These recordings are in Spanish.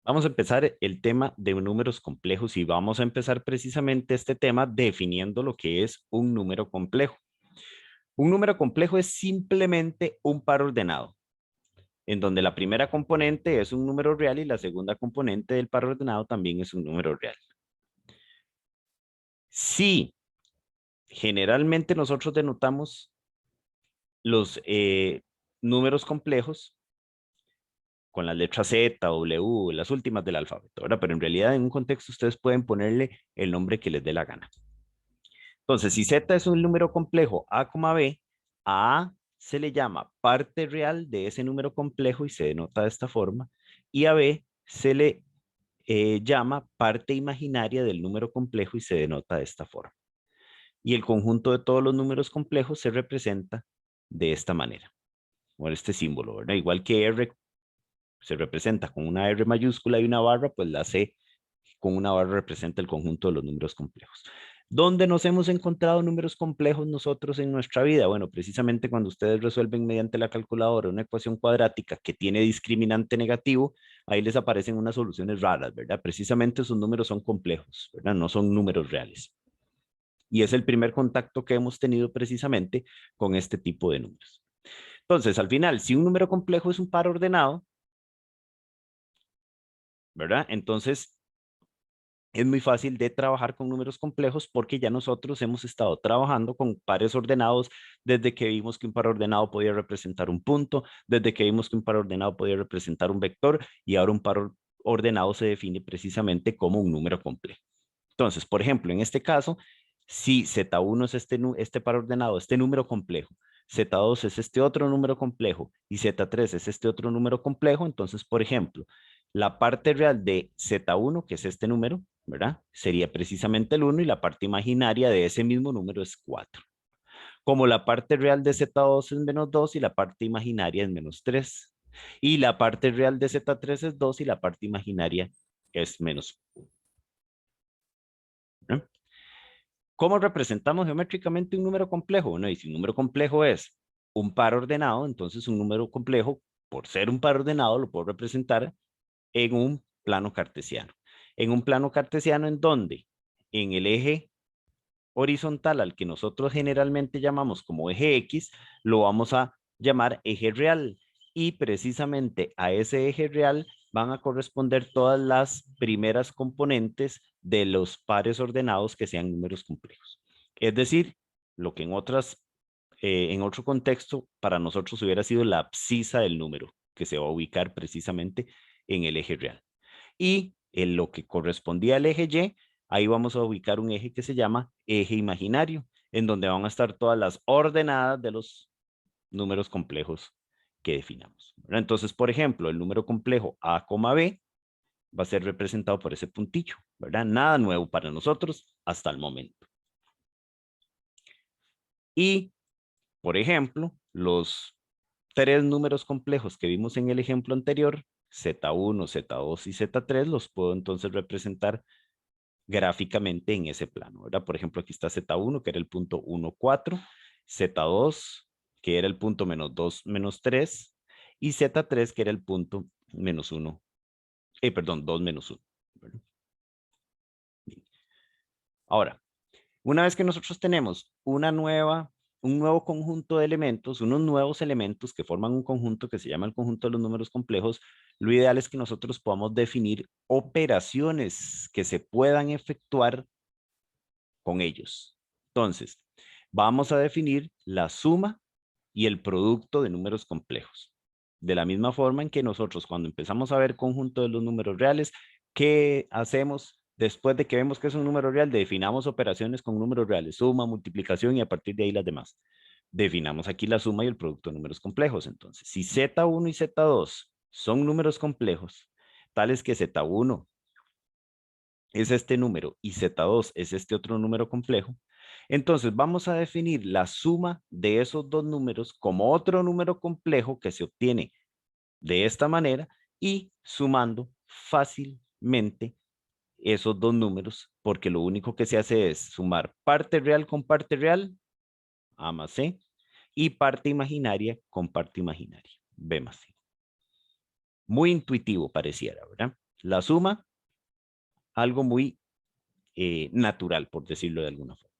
Vamos a empezar el tema de números complejos y vamos a empezar precisamente este tema definiendo lo que es un número complejo. Un número complejo es simplemente un par ordenado, en donde la primera componente es un número real y la segunda componente del par ordenado también es un número real. Si generalmente nosotros denotamos los números complejos con las letras Z, W, las últimas del alfabeto, ¿verdad? Pero en realidad en un contexto ustedes pueden ponerle el nombre que les dé la gana. Entonces, si Z es un número complejo A, B, a A se le llama parte real de ese número complejo y se denota de esta forma, y a B se le llama parte imaginaria del número complejo y se denota de esta forma. Y el conjunto de todos los números complejos se representa de esta manera, con este símbolo, ¿verdad? Igual que R se representa con una R mayúscula y una barra, pues la C con una barra representa el conjunto de los números complejos. ¿Dónde nos hemos encontrado números complejos nosotros en nuestra vida? Bueno, precisamente cuando ustedes resuelven mediante la calculadora una ecuación cuadrática que tiene discriminante negativo, ahí les aparecen unas soluciones raras, ¿verdad? Precisamente esos números son complejos, ¿verdad? No son números reales. Y es el primer contacto que hemos tenido precisamente con este tipo de números. Entonces, al final, si un número complejo es un par ordenado, ¿verdad? Entonces, es muy fácil de trabajar con números complejos porque ya nosotros hemos estado trabajando con pares ordenados desde que vimos que un par ordenado podía representar un punto, desde que vimos que un par ordenado podía representar un vector y ahora un par ordenado se define precisamente como un número complejo. Entonces, por ejemplo, en este caso, si Z1 es este par ordenado, este número complejo, Z2 es este otro número complejo y Z3 es este otro número complejo, entonces, por ejemplo, la parte real de Z1, que es este número, ¿verdad? Sería precisamente el 1 y la parte imaginaria de ese mismo número es 4. Como la parte real de Z2 es menos 2 y la parte imaginaria es menos 3. Y la parte real de Z3 es 2 y la parte imaginaria es menos 1. ¿No? ¿Cómo representamos geométricamente un número complejo? Bueno, y si un número complejo es un par ordenado, entonces un número complejo, por ser un par ordenado, lo puedo representar en un plano cartesiano. En un plano cartesiano en donde en el eje horizontal al que nosotros generalmente llamamos como eje X, lo vamos a llamar eje real. Y precisamente a ese eje real van a corresponder todas las primeras componentes de los pares ordenados que sean números complejos. Es decir, lo que en otro contexto para nosotros hubiera sido la abscisa del número, que se va a ubicar precisamente en el eje real. Y en lo que correspondía al eje Y, ahí vamos a ubicar un eje que se llama eje imaginario, en donde van a estar todas las ordenadas de los números complejos que definamos. Entonces, por ejemplo, el número complejo A, B va a ser representado por ese puntillo, ¿verdad? Nada nuevo para nosotros hasta el momento. Y, por ejemplo, los tres números complejos que vimos en el ejemplo anterior, Z1, Z2 y Z3, los puedo entonces representar gráficamente en ese plano, ¿verdad? Por ejemplo, aquí está Z1, que era el punto 1, 4, Z2, que era el punto menos 2, menos 3, y Z3, que era el punto menos 1, perdón, 2 menos 1. ¿Verdad? Ahora, una vez que nosotros tenemos un nuevo conjunto de elementos, unos nuevos elementos que forman un conjunto que se llama el conjunto de los números complejos, lo ideal es que nosotros podamos definir operaciones que se puedan efectuar con ellos. Entonces, vamos a definir la suma y el producto de números complejos. De la misma forma en que nosotros cuando empezamos a ver conjunto de los números reales, ¿qué hacemos? Después de que vemos que es un número real, definamos operaciones con números reales, suma, multiplicación y a partir de ahí las demás. Definamos aquí la suma y el producto de números complejos. Entonces, si Z1 y Z2 son números complejos, tales que Z1 es este número y Z2 es este otro número complejo, entonces vamos a definir la suma de esos dos números como otro número complejo que se obtiene de esta manera y sumando fácilmente esos dos números, porque lo único que se hace es sumar parte real con parte real, A más C, y parte imaginaria con parte imaginaria, B más C. Muy intuitivo pareciera, ¿verdad? la suma, algo muy natural, por decirlo de alguna forma.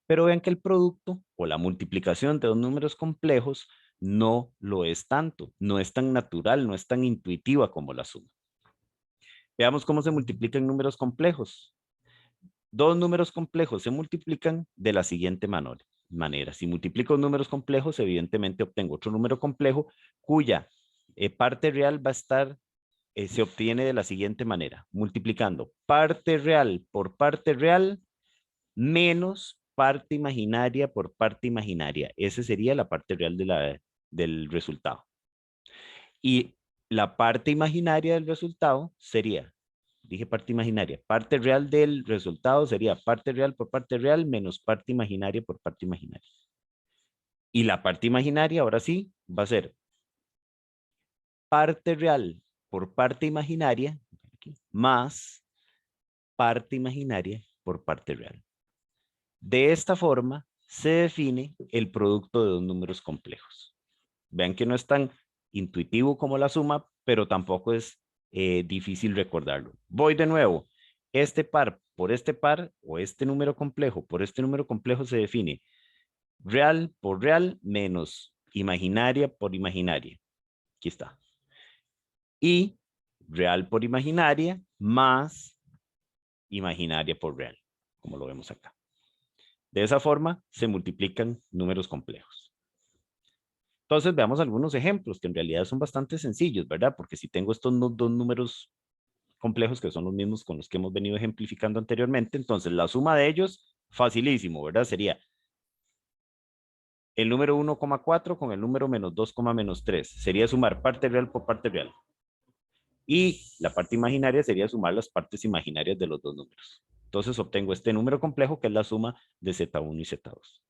Pero vean que el producto o la multiplicación de dos números complejos no lo es tanto, no es tan natural, no es tan intuitiva como la suma. Veamos cómo se multiplican números complejos. Dos números complejos se multiplican de la siguiente manera. Si multiplico números complejos, evidentemente obtengo otro número complejo cuya parte real va a estar, se obtiene de la siguiente manera, multiplicando parte real por parte real menos parte imaginaria por parte imaginaria. Esa sería la parte real del resultado. Y la parte imaginaria del resultado sería, dije parte imaginaria, parte real del resultado sería parte real por parte real menos parte imaginaria por parte imaginaria. Y la parte imaginaria, ahora sí, va a ser parte real por parte imaginaria más parte imaginaria por parte real. De esta forma se define el producto de dos números complejos. Vean que no es tan intuitivo como la suma, pero tampoco es difícil recordarlo. Voy de nuevo. Este par por este par o este número complejo por este número complejo se define real por real menos imaginaria por imaginaria. Aquí está. Y real por imaginaria más imaginaria por real, como lo vemos acá. De esa forma se multiplican números complejos. Entonces veamos algunos ejemplos que en realidad son bastante sencillos, ¿verdad? Porque si tengo estos dos números complejos que son los mismos con los que hemos venido ejemplificando anteriormente, entonces la suma de ellos, facilísimo, ¿verdad? Sería el número 1,4 con el número menos 2, menos 3. Sería sumar parte real por parte real. Y la parte imaginaria sería sumar las partes imaginarias de los dos números. Entonces obtengo este número complejo que es la suma de Z1 y Z2.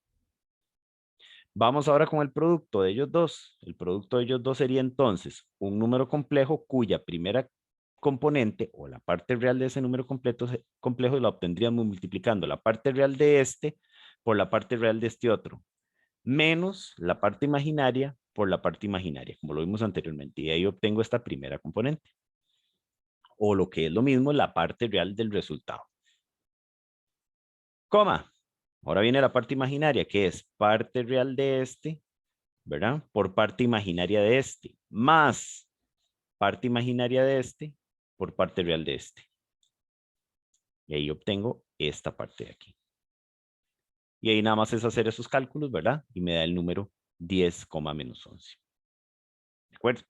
Vamos ahora con el producto de ellos dos. El producto de ellos dos sería entonces un número complejo cuya primera componente o la parte real de ese número complejo la obtendríamos multiplicando la parte real de este por la parte real de este otro, menos la parte imaginaria por la parte imaginaria, como lo vimos anteriormente. Y ahí obtengo esta primera componente. O lo que es lo mismo, la parte real del resultado. Coma. Ahora viene la parte imaginaria, que es parte real de este, ¿verdad? Por parte imaginaria de este, más parte imaginaria de este por parte real de este. Y ahí obtengo esta parte de aquí. Y ahí nada más es hacer esos cálculos, ¿verdad? Y me da el número 10, menos 11. ¿De acuerdo?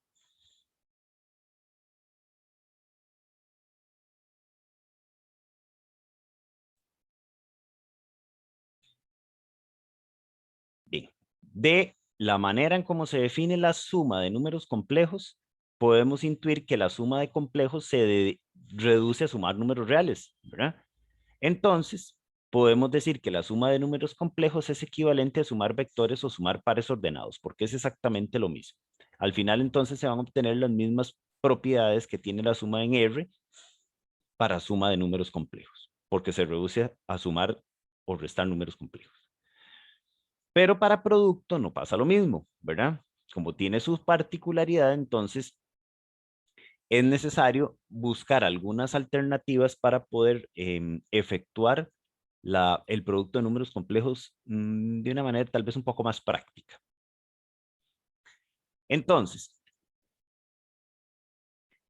Bien. De la manera en cómo se define la suma de números complejos, podemos intuir que la suma de complejos se reduce a sumar números reales, ¿verdad? Entonces, podemos decir que la suma de números complejos es equivalente a sumar vectores o sumar pares ordenados, porque es exactamente lo mismo. Al final, entonces, se van a obtener las mismas propiedades que tiene la suma en R para suma de números complejos, porque se reduce a sumar o restar números complejos. Pero para producto no pasa lo mismo, ¿verdad? Como tiene su particularidad, entonces es necesario buscar algunas alternativas para poder efectuar el producto de números complejos de una manera tal vez un poco más práctica. Entonces,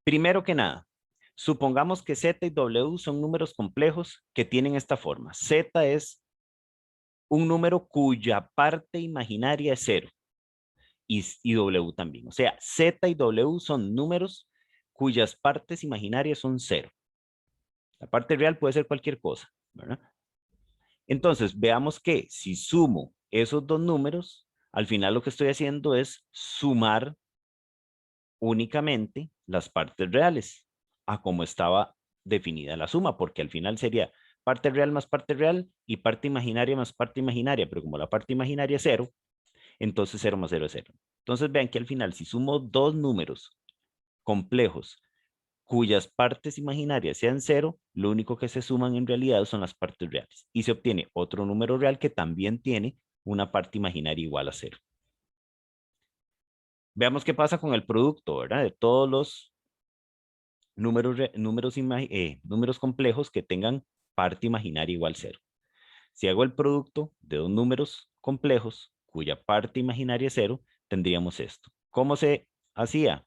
primero que nada, supongamos que Z y W son números complejos que tienen esta forma. Z es un número cuya parte imaginaria es 0 y W también. O sea, Z y W son números cuyas partes imaginarias son 0. La parte real puede ser cualquier cosa, ¿verdad? Entonces, veamos que si sumo esos dos números, al final lo que estoy haciendo es sumar únicamente las partes reales a como estaba definida la suma, porque al final sería parte real más parte real y parte imaginaria más parte imaginaria, pero como la parte imaginaria es 0, entonces 0 más 0 es 0. Entonces vean que al final si sumo dos números complejos cuyas partes imaginarias sean 0, lo único que se suman en realidad son las partes reales. Y se obtiene otro número real que también tiene una parte imaginaria igual a 0. Veamos qué pasa con el producto, ¿verdad? De todos los números complejos que tengan parte imaginaria igual 0. Si hago el producto de dos números complejos cuya parte imaginaria es 0, tendríamos esto. ¿Cómo se hacía?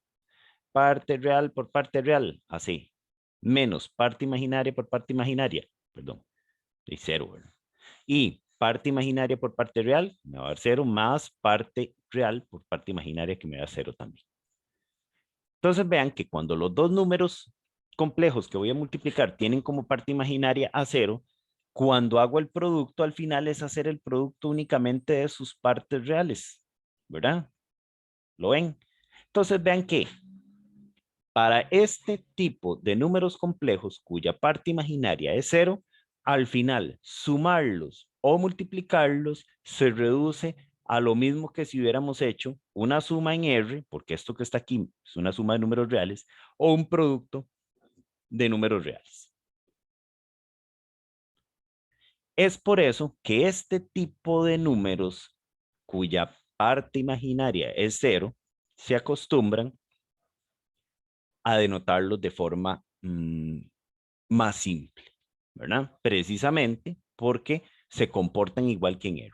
Parte real por parte real, así. Menos parte imaginaria por parte imaginaria, perdón, y 0, ¿verdad? Y parte imaginaria por parte real me va a dar 0 más parte real por parte imaginaria que me da 0 también. Entonces vean que cuando los dos números complejos que voy a multiplicar tienen como parte imaginaria a 0, cuando hago el producto al final es hacer el producto únicamente de sus partes reales, ¿verdad? ¿Lo ven? Entonces vean que para este tipo de números complejos cuya parte imaginaria es 0, al final sumarlos o multiplicarlos se reduce a lo mismo que si hubiéramos hecho una suma en R, porque esto que está aquí es una suma de números reales, o un producto de números reales. Es por eso que este tipo de números cuya parte imaginaria es 0 se acostumbran a denotarlos de forma más simple, ¿verdad? Precisamente porque se comportan igual que en R.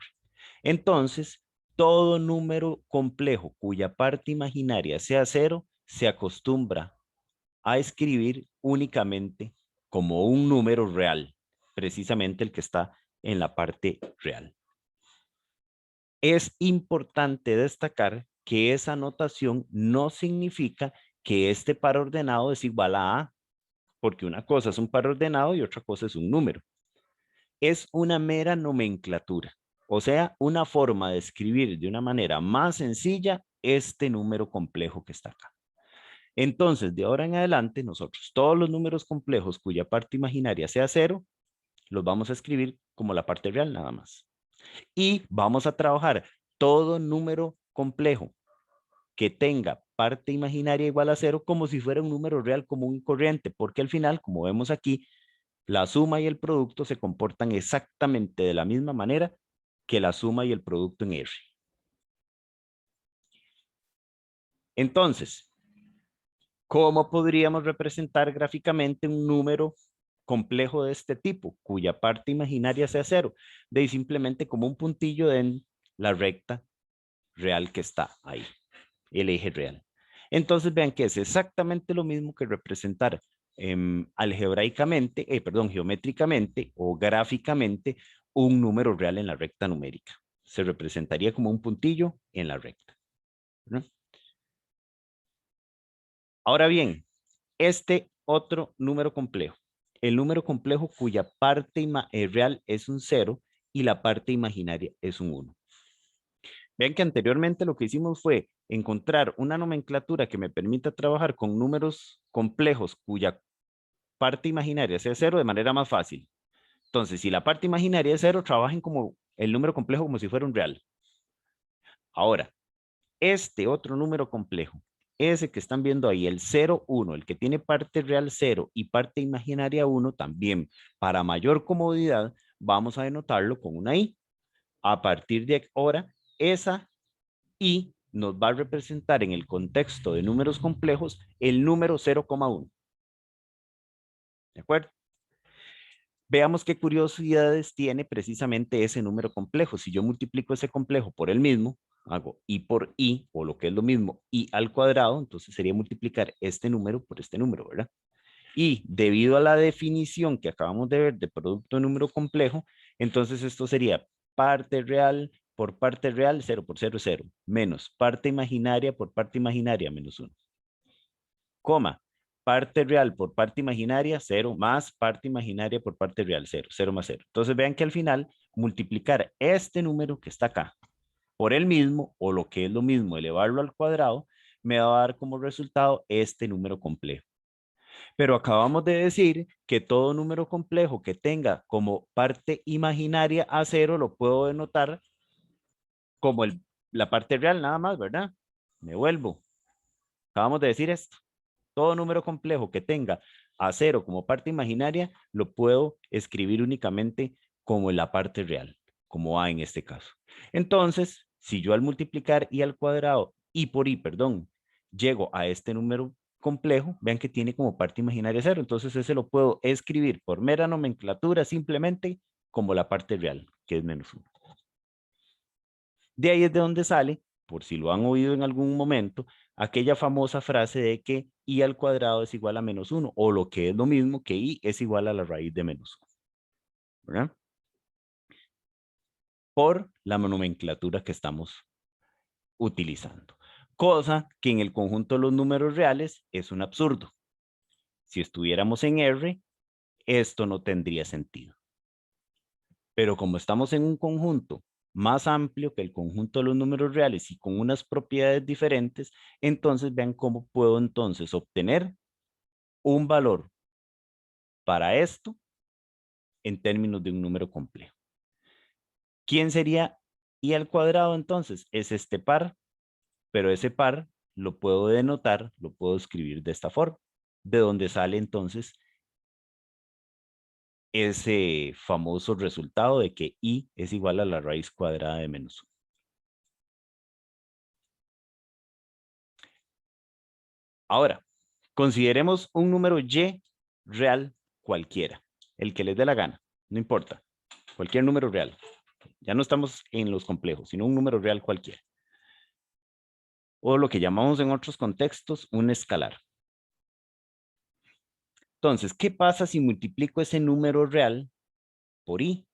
Entonces, todo número complejo cuya parte imaginaria sea 0 se acostumbra a escribir únicamente como un número real, precisamente el que está en la parte real. Es importante destacar que esa notación no significa que este par ordenado es igual a A, porque una cosa es un par ordenado y otra cosa es un número. Es una mera nomenclatura, o sea, una forma de escribir de una manera más sencilla este número complejo que está acá. Entonces, de ahora en adelante, nosotros todos los números complejos cuya parte imaginaria sea 0, los vamos a escribir como la parte real nada más. Y vamos a trabajar todo número complejo que tenga parte imaginaria igual a 0 como si fuera un número real común y corriente, porque al final, como vemos aquí, la suma y el producto se comportan exactamente de la misma manera que la suma y el producto en R. Entonces, ¿cómo podríamos representar gráficamente un número complejo de este tipo, cuya parte imaginaria sea 0? De simplemente como un puntillo en la recta real que está ahí, el eje real. Entonces vean que es exactamente lo mismo que representar geométricamente o gráficamente un número real en la recta numérica. Se representaría como un puntillo en la recta, ¿no? Ahora bien, este otro número complejo, el número complejo cuya parte real es un 0 y la parte imaginaria es un 1. Vean que anteriormente lo que hicimos fue encontrar una nomenclatura que me permita trabajar con números complejos cuya parte imaginaria sea 0 de manera más fácil. Entonces, si la parte imaginaria es 0, trabajen como el número complejo como si fuera un real. Ahora, este otro número complejo, ese que están viendo ahí, el 0, 1, el que tiene parte real 0 y parte imaginaria 1, también para mayor comodidad vamos a denotarlo con una i. A partir de ahora, esa i nos va a representar en el contexto de números complejos el número 0,1. ¿De acuerdo? Veamos qué curiosidades tiene precisamente ese número complejo. Si yo multiplico ese complejo por el mismo, hago i por i, o lo que es lo mismo, i al cuadrado, entonces sería multiplicar este número por este número, ¿verdad? Y debido a la definición que acabamos de ver de producto de número complejo, entonces esto sería parte real por parte real, 0 por 0 es 0, menos parte imaginaria por parte imaginaria, menos 1, coma, parte real por parte imaginaria, 0, más parte imaginaria por parte real, 0, 0 más 0. Entonces vean que al final multiplicar este número que está acá por el mismo, o lo que es lo mismo, elevarlo al cuadrado, me va a dar como resultado este número complejo. Pero acabamos de decir que todo número complejo que tenga como parte imaginaria a 0 lo puedo denotar como la parte real nada más, ¿verdad? Me vuelvo. Acabamos de decir esto. Todo número complejo que tenga a 0 como parte imaginaria lo puedo escribir únicamente como la parte real, como a en este caso. Entonces, si yo al multiplicar i al cuadrado, i por i, perdón, llego a este número complejo, vean que tiene como parte imaginaria 0. Entonces ese lo puedo escribir por mera nomenclatura simplemente como la parte real, que es -1. De ahí es de donde sale, por si lo han oído en algún momento, aquella famosa frase de que i al cuadrado es igual a -1, o lo que es lo mismo que i es igual a la raíz de -1. ¿Verdad? Por la nomenclatura que estamos utilizando. Cosa que en el conjunto de los números reales es un absurdo. Si estuviéramos en R, esto no tendría sentido. Pero como estamos en un conjunto más amplio que el conjunto de los números reales y con unas propiedades diferentes, entonces vean cómo puedo entonces obtener un valor para esto en términos de un número complejo. ¿Quién sería i al cuadrado entonces? Es este par, pero ese par lo puedo denotar, lo puedo escribir de esta forma, de donde sale entonces ese famoso resultado de que i es igual a la raíz cuadrada de -1. Ahora, consideremos un número y real cualquiera, el que les dé la gana, no importa, cualquier número real. Ya no estamos en los complejos, sino un número real cualquiera. O lo que llamamos en otros contextos un escalar. Entonces, ¿qué pasa si multiplico ese número real por i?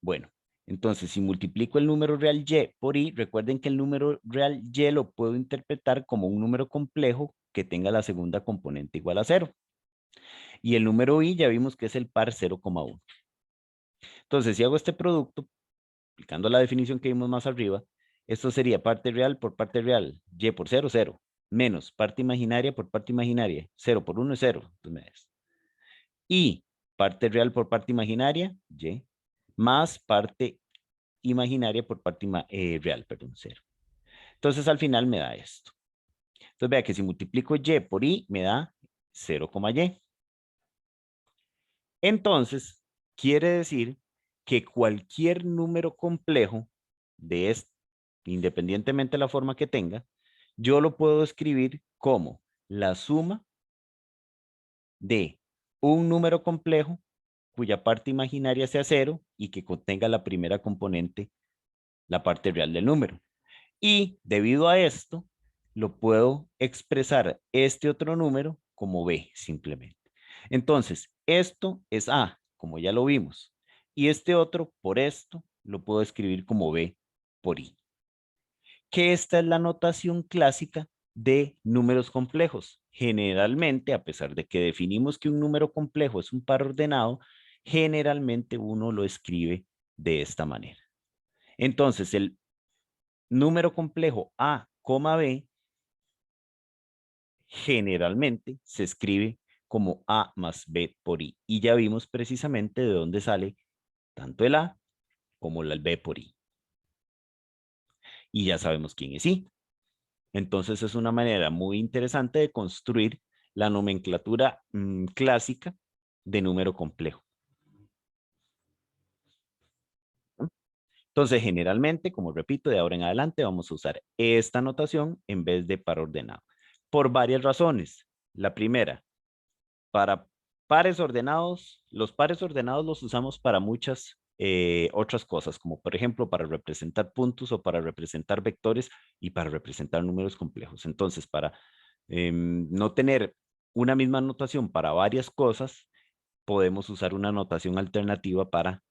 Bueno, entonces si multiplico el número real y por i, recuerden que el número real y lo puedo interpretar como un número complejo que tenga la segunda componente igual a 0. Y el número i ya vimos que es el par 0,1. Entonces, si hago este producto, aplicando la definición que vimos más arriba, esto sería parte real por parte real, y por 0, 0, menos parte imaginaria por parte imaginaria, 0 por 1 es 0, y parte real por parte imaginaria, y, más parte imaginaria por parte real, perdón, 0. Entonces al final me da esto. Entonces vea que si multiplico y por i me da 0,y. Entonces quiere decir que cualquier número complejo de este, independientemente de la forma que tenga, yo lo puedo escribir como la suma de un número complejo cuya parte imaginaria sea 0 y que contenga la primera componente, la parte real del número. Y debido a esto, lo puedo expresar este otro número como b simplemente. Entonces, esto es a, como ya lo vimos. Y este otro, por esto, lo puedo escribir como b por i. Que esta es la notación clásica de números complejos. Generalmente, a pesar de que definimos que un número complejo es un par ordenado, generalmente uno lo escribe de esta manera. Entonces, el número complejo a, b, generalmente se escribe como a más b por i. Y ya vimos precisamente de dónde sale tanto el a como el b por i. Y ya sabemos quién es i. Entonces es una manera muy interesante de construir la nomenclatura clásica de número complejo. Entonces, generalmente, como repito, de ahora en adelante vamos a usar esta notación en vez de par ordenado. Por varias razones. La primera, para pares ordenados, los pares ordenados los usamos para muchas otras cosas, como por ejemplo para representar puntos o para representar vectores y para representar números complejos. Entonces, para no tener una misma notación para varias cosas, podemos usar una notación alternativa para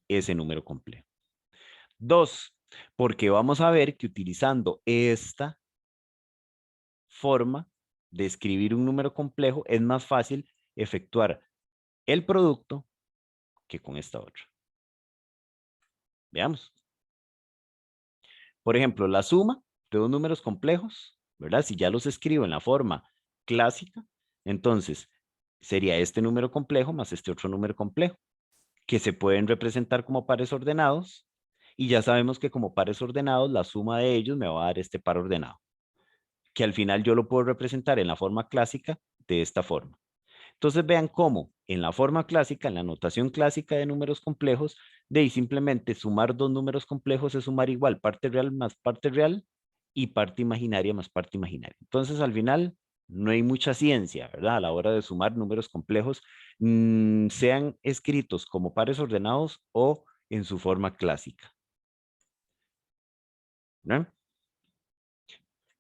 ese número complejo. Dos, porque vamos a ver que utilizando esta forma de escribir un número complejo es más fácil efectuar el producto que con esta otra. Veamos. Por ejemplo, la suma de dos números complejos, ¿verdad? Si ya los escribo en la forma clásica, entonces sería este número complejo más este otro número complejo, que se pueden representar como pares ordenados, y ya sabemos que como pares ordenados, la suma de ellos me va a dar este par ordenado, que al final yo lo puedo representar en la forma clásica de esta forma. Entonces vean cómo en la forma clásica, en la notación clásica de números complejos, de ahí simplemente sumar dos números complejos es sumar igual parte real más parte real y parte imaginaria más parte imaginaria. Entonces al final No hay mucha ciencia, ¿verdad? A la hora de sumar números complejos, sean escritos como pares ordenados o en su forma clásica, ¿no?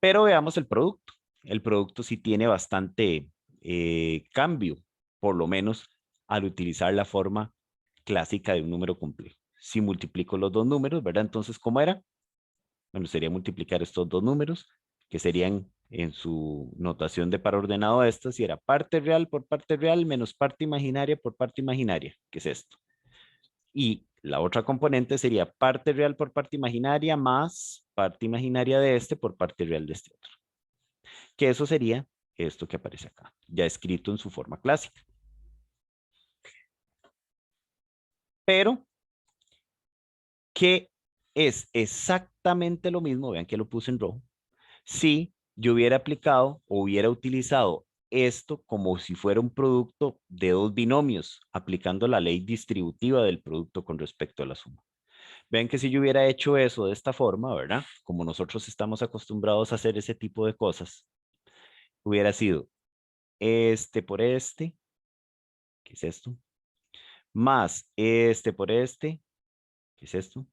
Pero veamos el producto. El producto sí tiene bastante cambio, por lo menos al utilizar la forma clásica de un número complejo. Si multiplico los dos números, ¿verdad? Entonces, ¿cómo era? Bueno, sería multiplicar estos dos números, que serían en su notación de par ordenado estas, y era parte real por parte real menos parte imaginaria por parte imaginaria, que es esto. Y la otra componente sería parte real por parte imaginaria más parte imaginaria de este por parte real de este otro. Que eso sería esto que aparece acá, ya escrito en su forma clásica. Pero que es exactamente lo mismo, vean que lo puse en rojo, si yo hubiera aplicado o hubiera utilizado esto como si fuera un producto de dos binomios, aplicando la ley distributiva del producto con respecto a la suma. Vean que si yo hubiera hecho eso de esta forma, ¿verdad? Como nosotros estamos acostumbrados a hacer ese tipo de cosas, hubiera sido este por este, ¿qué es esto? Más este por este, ¿qué es esto?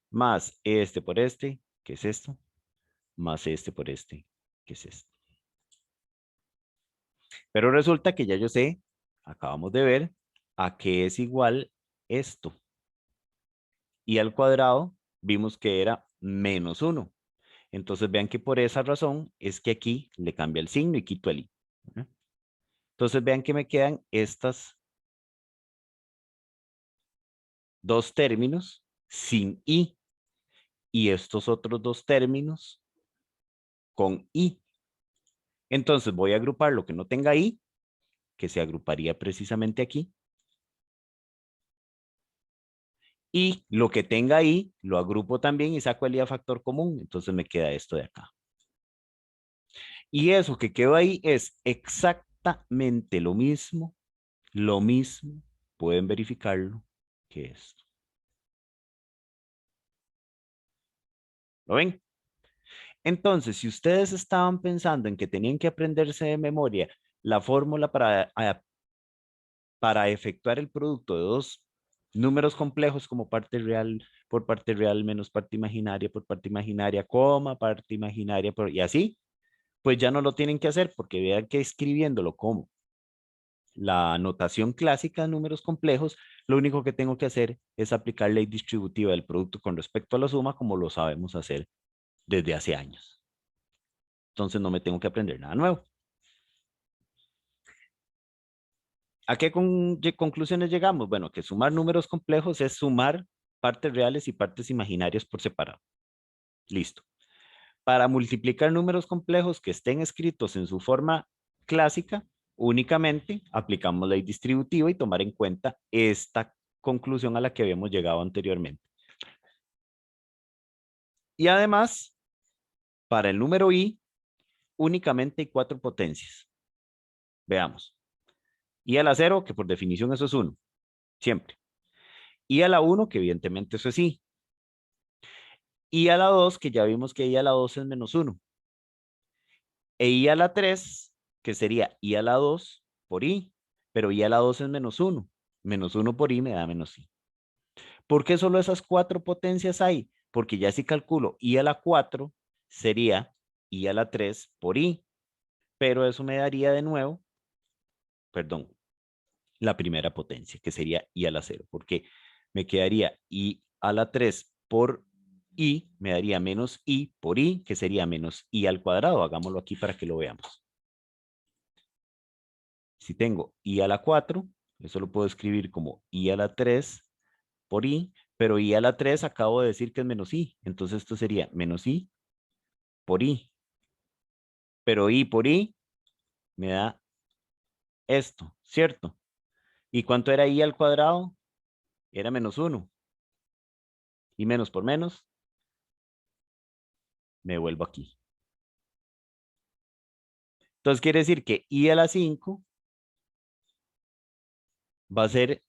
Más este por este, ¿qué es esto? Más este por este, ¿qué es esto? Pero resulta que ya yo sé, acabamos de ver, a qué es igual esto. Y al cuadrado vimos que era menos 1. Entonces vean que por esa razón es que aquí le cambia el signo y quito el i. Entonces vean que me quedan estas dos términos sin i y estos otros dos términos con i. Entonces voy a agrupar lo que no tenga i, que se agruparía precisamente aquí. Y lo que tenga ahí, lo agrupo también y saco el i a factor común. Entonces me queda esto de acá. Y eso que quedó ahí es exactamente lo mismo, pueden verificarlo, que esto. ¿Lo ven? Entonces, si ustedes estaban pensando en que tenían que aprenderse de memoria la fórmula para efectuar el producto de dos números complejos como parte real por parte real menos parte imaginaria por parte imaginaria, coma, parte imaginaria, y así, pues ya no lo tienen que hacer porque vean que escribiéndolo como la notación clásica de números complejos, lo único que tengo que hacer es aplicar ley distributiva del producto con respecto a la suma como lo sabemos hacer desde hace años. Entonces no me tengo que aprender nada nuevo. ¿A qué conclusiones llegamos? Bueno, que sumar números complejos es sumar partes reales y partes imaginarias por separado. Listo. Para multiplicar números complejos que estén escritos en su forma clásica, únicamente aplicamos ley distributiva y tomar en cuenta esta conclusión a la que habíamos llegado anteriormente. Y además, para el número i, únicamente hay 4 potencias. Veamos. I a la 0, que por definición eso es 1, siempre. I a la 1, que evidentemente eso es i. I a la 2, que ya vimos que i a la 2 es menos 1. E i a la 3, que sería i a la 2 por i, pero i a la 2 es menos 1. Menos 1 por i me da menos i. ¿Por qué solo esas 4 potencias hay? Porque ya si calculo i a la 4, sería i a la 3 por i, pero eso me daría de nuevo, perdón, la primera potencia, que sería i a la 0, porque me quedaría i a la 3 por i, me daría menos i por i, que sería menos i al cuadrado. Hagámoslo aquí para que lo veamos. Si tengo i a la 4, eso lo puedo escribir como i a la 3 por i, pero i a la 3 acabo de decir que es menos i, entonces esto sería menos i por i, pero i por i me da esto, ¿cierto? ¿Y cuánto era i al cuadrado? Era menos 1, y menos por menos, me vuelvo aquí. Entonces quiere decir que i a la 5 va a ser,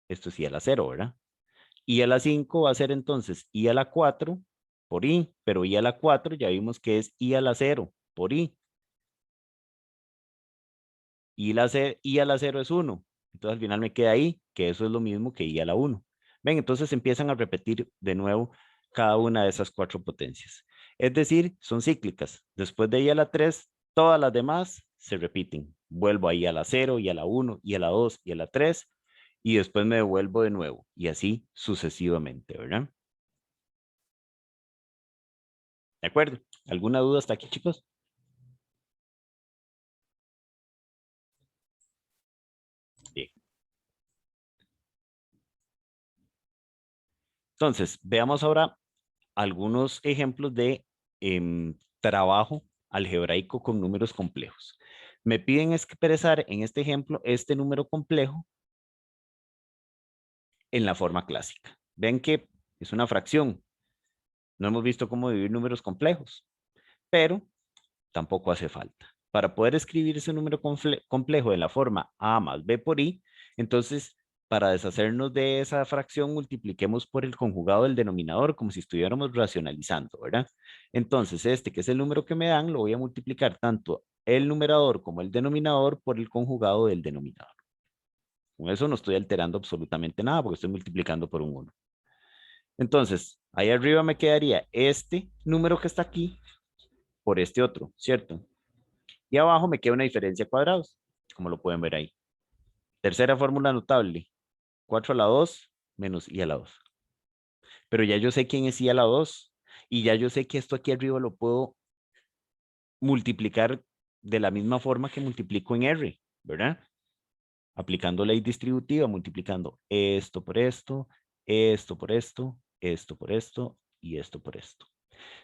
esto es i a la 0, ¿verdad? I a la 5 va a ser entonces i a la 4 por i, pero i a la 4 ya vimos que es i a la 0. por i. Y a la 0 es 1. Entonces al final me queda i, que eso es lo mismo que i a la 1. Ven, entonces empiezan a repetir de nuevo cada una de esas cuatro potencias. Es decir, son cíclicas. Después de i a la 3, todas las demás se repiten. Vuelvo ahí a la 0 y a la 1 y a la 2 y a la 3 y después me devuelvo de nuevo y así sucesivamente, ¿verdad? ¿De acuerdo? ¿Alguna duda hasta aquí, chicos? Bien. Entonces, veamos ahora algunos ejemplos de trabajo algebraico con números complejos. Me piden expresar en este ejemplo este número complejo en la forma clásica. Ven que es una fracción. No hemos visto cómo dividir números complejos, pero tampoco hace falta. Para poder escribir ese número complejo de la forma a más b por i, entonces para deshacernos de esa fracción multipliquemos por el conjugado del denominador como si estuviéramos racionalizando, ¿verdad? Entonces este que es el número que me dan lo voy a multiplicar tanto el numerador como el denominador por el conjugado del denominador. Con eso no estoy alterando absolutamente nada porque estoy multiplicando por un 1. Entonces, ahí arriba me quedaría este número que está aquí por este otro, ¿cierto? Y abajo me queda una diferencia de cuadrados, como lo pueden ver ahí. Tercera fórmula notable, 4 a la 2 menos i a la 2. Pero ya yo sé quién es i a la 2 y ya yo sé que esto aquí arriba lo puedo multiplicar de la misma forma que multiplico en R, ¿verdad? Aplicando ley distributiva, multiplicando esto por esto, esto por esto, esto por esto y esto por esto.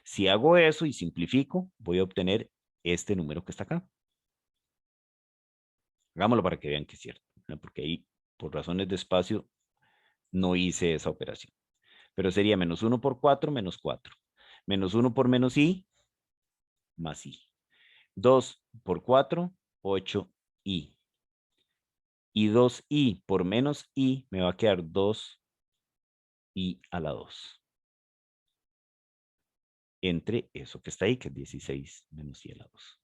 Si hago eso y simplifico, voy a obtener este número que está acá. Hagámoslo para que vean que es cierto, ¿no? Porque ahí, por razones de espacio, no hice esa operación. Pero sería menos 1 por 4 menos 4. Menos 1 por menos i, más i. 2 por 4, 8i. Y 2i por menos i me va a quedar 2i a la 2. Entre eso que está ahí, que es 16 menos i a la 2.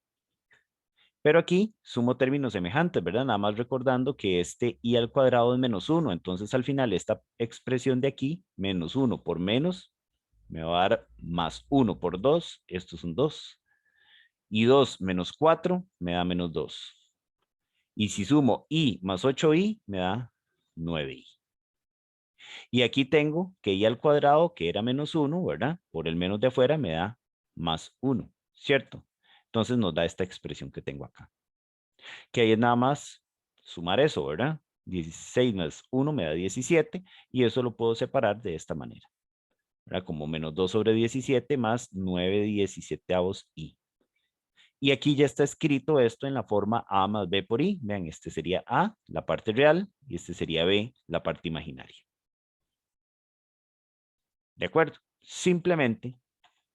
Pero aquí sumo términos semejantes, ¿verdad? Nada más recordando que este i al cuadrado es menos 1. Entonces al final esta expresión de aquí, menos 1 por menos, me va a dar más 1 por 2. Esto es un 2. Y 2 menos 4 me da menos 2. Y si sumo i más 8i, me da 9i. Y aquí tengo que i al cuadrado, que era menos 1, ¿verdad? Por el menos de afuera me da más 1, ¿cierto? Entonces nos da esta expresión que tengo acá. Que ahí es nada más sumar eso, ¿verdad? 16 más 1 me da 17 y eso lo puedo separar de esta manera, ¿verdad? Como menos 2 sobre 17 más 9/17 i. Y aquí ya está escrito esto en la forma a más b por i. Vean, este sería a, la parte real, y este sería b, la parte imaginaria. ¿De acuerdo? Simplemente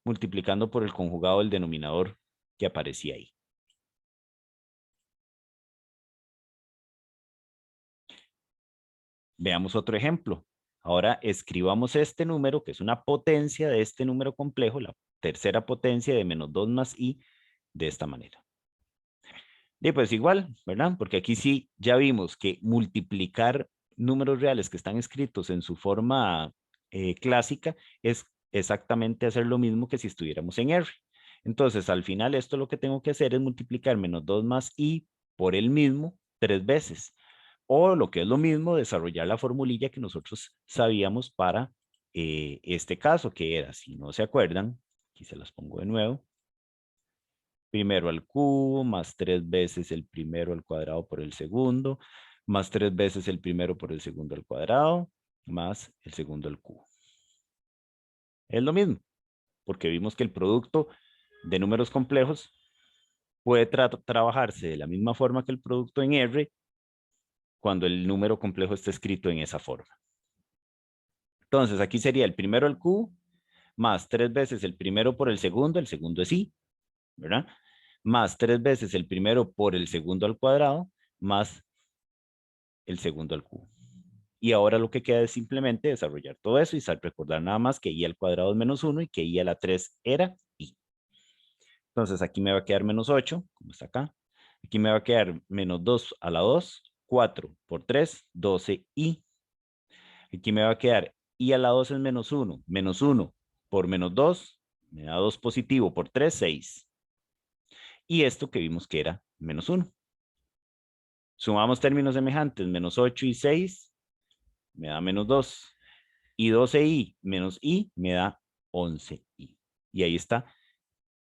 multiplicando por el conjugado del denominador que aparecía ahí. Veamos otro ejemplo. Ahora escribamos este número, que es una potencia de este número complejo, la tercera potencia de menos 2 más i, de esta manera. Y pues igual, ¿verdad? Porque aquí sí ya vimos que multiplicar números reales que están escritos en su forma clásica es exactamente hacer lo mismo que si estuviéramos en R. Entonces, al final, esto lo que tengo que hacer es multiplicar menos 2 más i por el mismo 3 veces. O lo que es lo mismo, desarrollar la formulilla que nosotros sabíamos para este caso, que era, si no se acuerdan, aquí se las pongo de nuevo, primero al cubo, más 3 veces el primero al cuadrado por el segundo, más 3 veces el primero por el segundo al cuadrado, más el segundo al cubo. Es lo mismo, porque vimos que el producto de números complejos puede trabajarse de la misma forma que el producto en R cuando el número complejo está escrito en esa forma. Entonces, aquí sería el primero al cubo, más 3 veces el primero por el segundo es i, ¿verdad? Más 3 veces el primero por el segundo al cuadrado, más el segundo al cubo. Y ahora lo que queda es simplemente desarrollar todo eso y recordar nada más que i al cuadrado es menos 1 y que i a la 3 era i. Entonces aquí me va a quedar menos 8, como está acá. Aquí me va a quedar menos 2 a la 2, 4 por 3, 12i. Aquí me va a quedar i a la 2 es menos 1. Menos 1 por menos 2, me da 2 positivo por 3, 6. Y esto que vimos que era menos 1. Sumamos términos semejantes, menos 8 y 6, me da menos 2. Y 12i menos i me da 11i. Y ahí está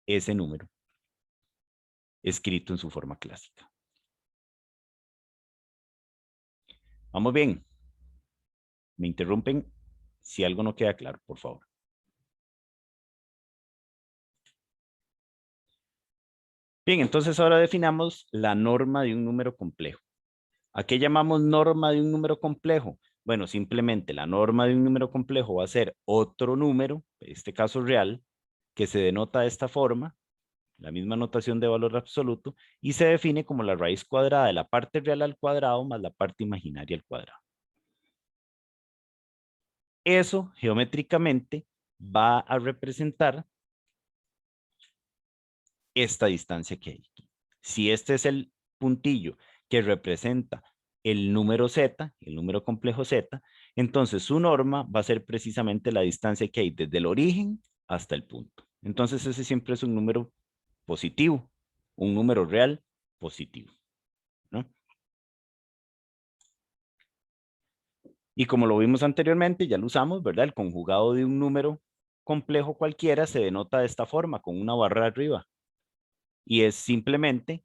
ese número escrito en su forma clásica. Vamos bien. Me interrumpen si algo no queda claro, por favor. Bien, entonces ahora definamos la norma de un número complejo. ¿A qué llamamos norma de un número complejo? Bueno, simplemente la norma de un número complejo va a ser otro número, en este caso real, que se denota de esta forma, la misma notación de valor absoluto, y se define como la raíz cuadrada de la parte real al cuadrado más la parte imaginaria al cuadrado. Eso geométricamente va a representar esta distancia que hay aquí. Si este es el puntillo que representa el número z, el número complejo z, entonces su norma va a ser precisamente la distancia que hay desde el origen hasta el punto. Entonces ese siempre es un número positivo, un número real positivo, ¿no? Y como lo vimos anteriormente, ya lo usamos, ¿verdad? El conjugado de un número complejo cualquiera se denota de esta forma, con una barra arriba. Y es simplemente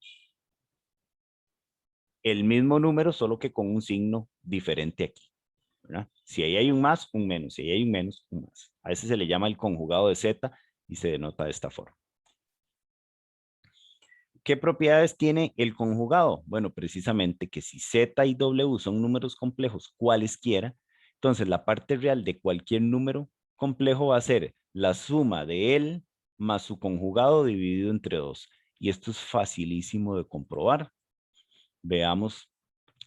el mismo número, solo que con un signo diferente aquí, ¿verdad? Si ahí hay un más, un menos. Si ahí hay un menos, un más. A ese se le llama el conjugado de z y se denota de esta forma. ¿Qué propiedades tiene el conjugado? Bueno, precisamente que si z y w son números complejos cualesquiera, entonces la parte real de cualquier número complejo va a ser la suma de él más su conjugado dividido entre 2. Y esto es facilísimo de comprobar. Veamos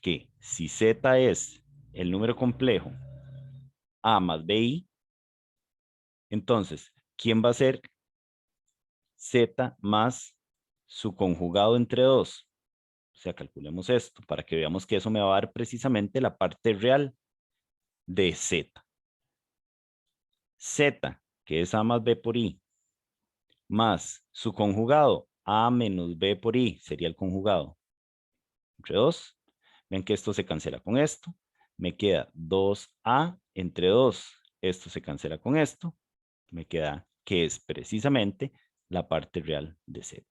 que si z es el número complejo a más bi, entonces, ¿quién va a ser z más su conjugado entre 2? O sea, calculemos esto para que veamos que eso me va a dar precisamente la parte real de z. Z, que es a más b por i, más su conjugado, a menos b por i, sería el conjugado, entre 2. Ven que esto se cancela con esto. Me queda 2a entre 2. Esto se cancela con esto. Me queda que es precisamente la parte real de z.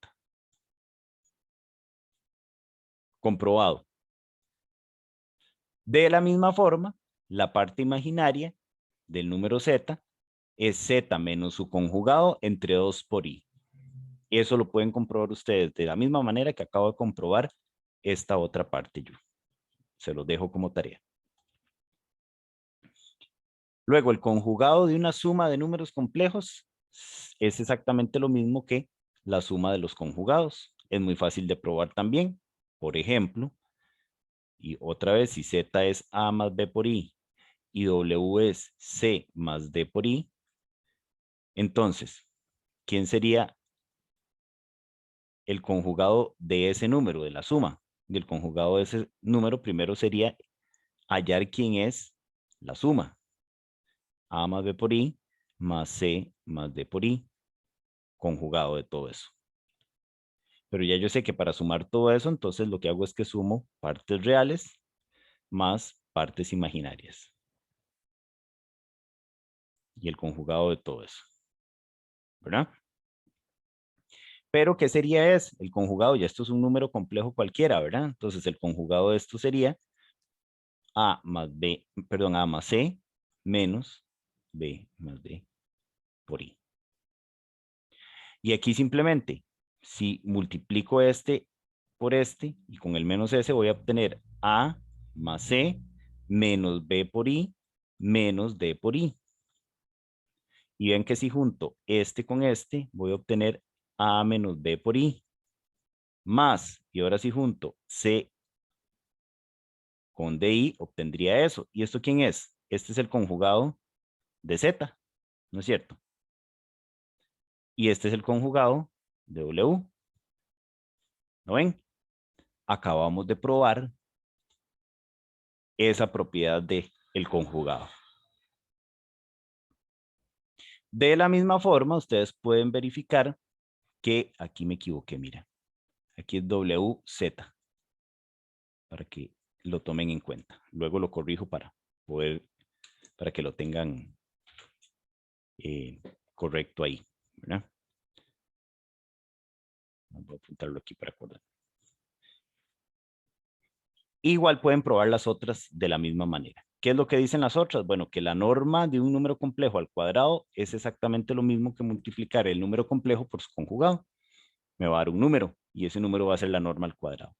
Comprobado. De la misma forma, la parte imaginaria del número z es z menos su conjugado entre 2 por i. Eso lo pueden comprobar ustedes de la misma manera que acabo de comprobar esta otra parte yo. Se los dejo como tarea. Luego, el conjugado de una suma de números complejos es exactamente lo mismo que la suma de los conjugados. Es muy fácil de probar también. Por ejemplo, y otra vez, si z es a más b por i y w es c más d por i, entonces, ¿quién sería el conjugado de ese número, de la suma del conjugado de ese número? Primero sería hallar quién es la suma. A más b por i más c más d por i, conjugado de todo eso. Pero ya yo sé que para sumar todo eso, entonces lo que hago es que sumo partes reales más partes imaginarias. Y el conjugado de todo eso, ¿verdad? Pero ¿qué sería eso? El conjugado, ya esto es un número complejo cualquiera, ¿verdad? Entonces el conjugado de esto sería a más b, perdón, a más c menos b más d por i. Y aquí simplemente, si multiplico este por este y con el menos s voy a obtener a más c menos b por i menos d por i. Y ven que si junto este con este voy a obtener a menos b por i más, y ahora si junto c con di obtendría eso. ¿Y esto quién es? Este es el conjugado de z, ¿no es cierto? Y este es el conjugado de W. ¿Lo ven? Acabamos de probar esa propiedad del conjugado. De la misma forma, ustedes pueden verificar que aquí me equivoqué, mira. Aquí es WZ, para que lo tomen en cuenta. Luego lo corrijo para que lo tengan correcto ahí, ¿verdad? Voy a apuntarlo aquí para acordar. Igual pueden probar las otras de la misma manera. ¿Qué es lo que dicen las otras? Bueno, que la norma de un número complejo al cuadrado es exactamente lo mismo que multiplicar el número complejo por su conjugado. Me va a dar un número y ese número va a ser la norma al cuadrado.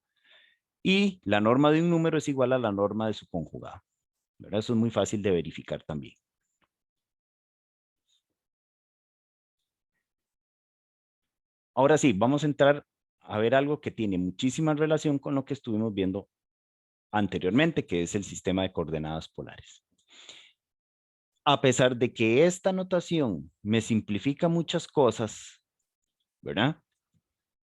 Y la norma de un número es igual a la norma de su conjugado, ¿verdad? Eso es muy fácil de verificar también. Ahora sí, vamos a entrar a ver algo que tiene muchísima relación con lo que estuvimos viendo anteriormente, que es el sistema de coordenadas polares. A pesar de que esta notación me simplifica muchas cosas, ¿verdad?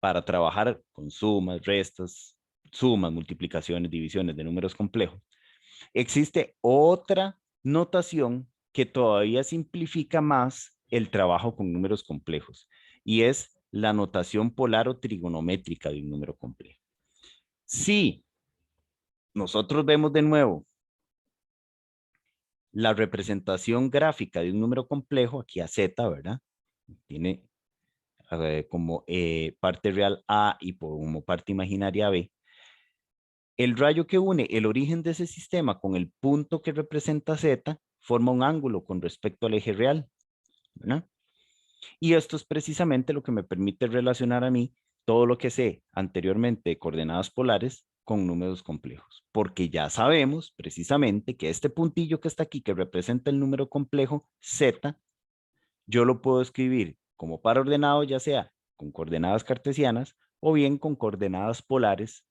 Para trabajar con sumas, restas, sumas, multiplicaciones, divisiones de números complejos, existe otra notación que todavía simplifica más el trabajo con números complejos y es la notación polar o trigonométrica de un número complejo. Si nosotros vemos de nuevo la representación gráfica de un número complejo, aquí a Z, ¿verdad? Tiene como parte real A y como parte imaginaria B. El rayo que une el origen de ese sistema con el punto que representa Z forma un ángulo con respecto al eje real, ¿verdad? Y esto es precisamente lo que me permite relacionar a mí todo lo que sé anteriormente de coordenadas polares con números complejos, porque ya sabemos precisamente que este puntillo que está aquí, que representa el número complejo Z, yo lo puedo escribir como par ordenado, ya sea con coordenadas cartesianas o bien con coordenadas polares,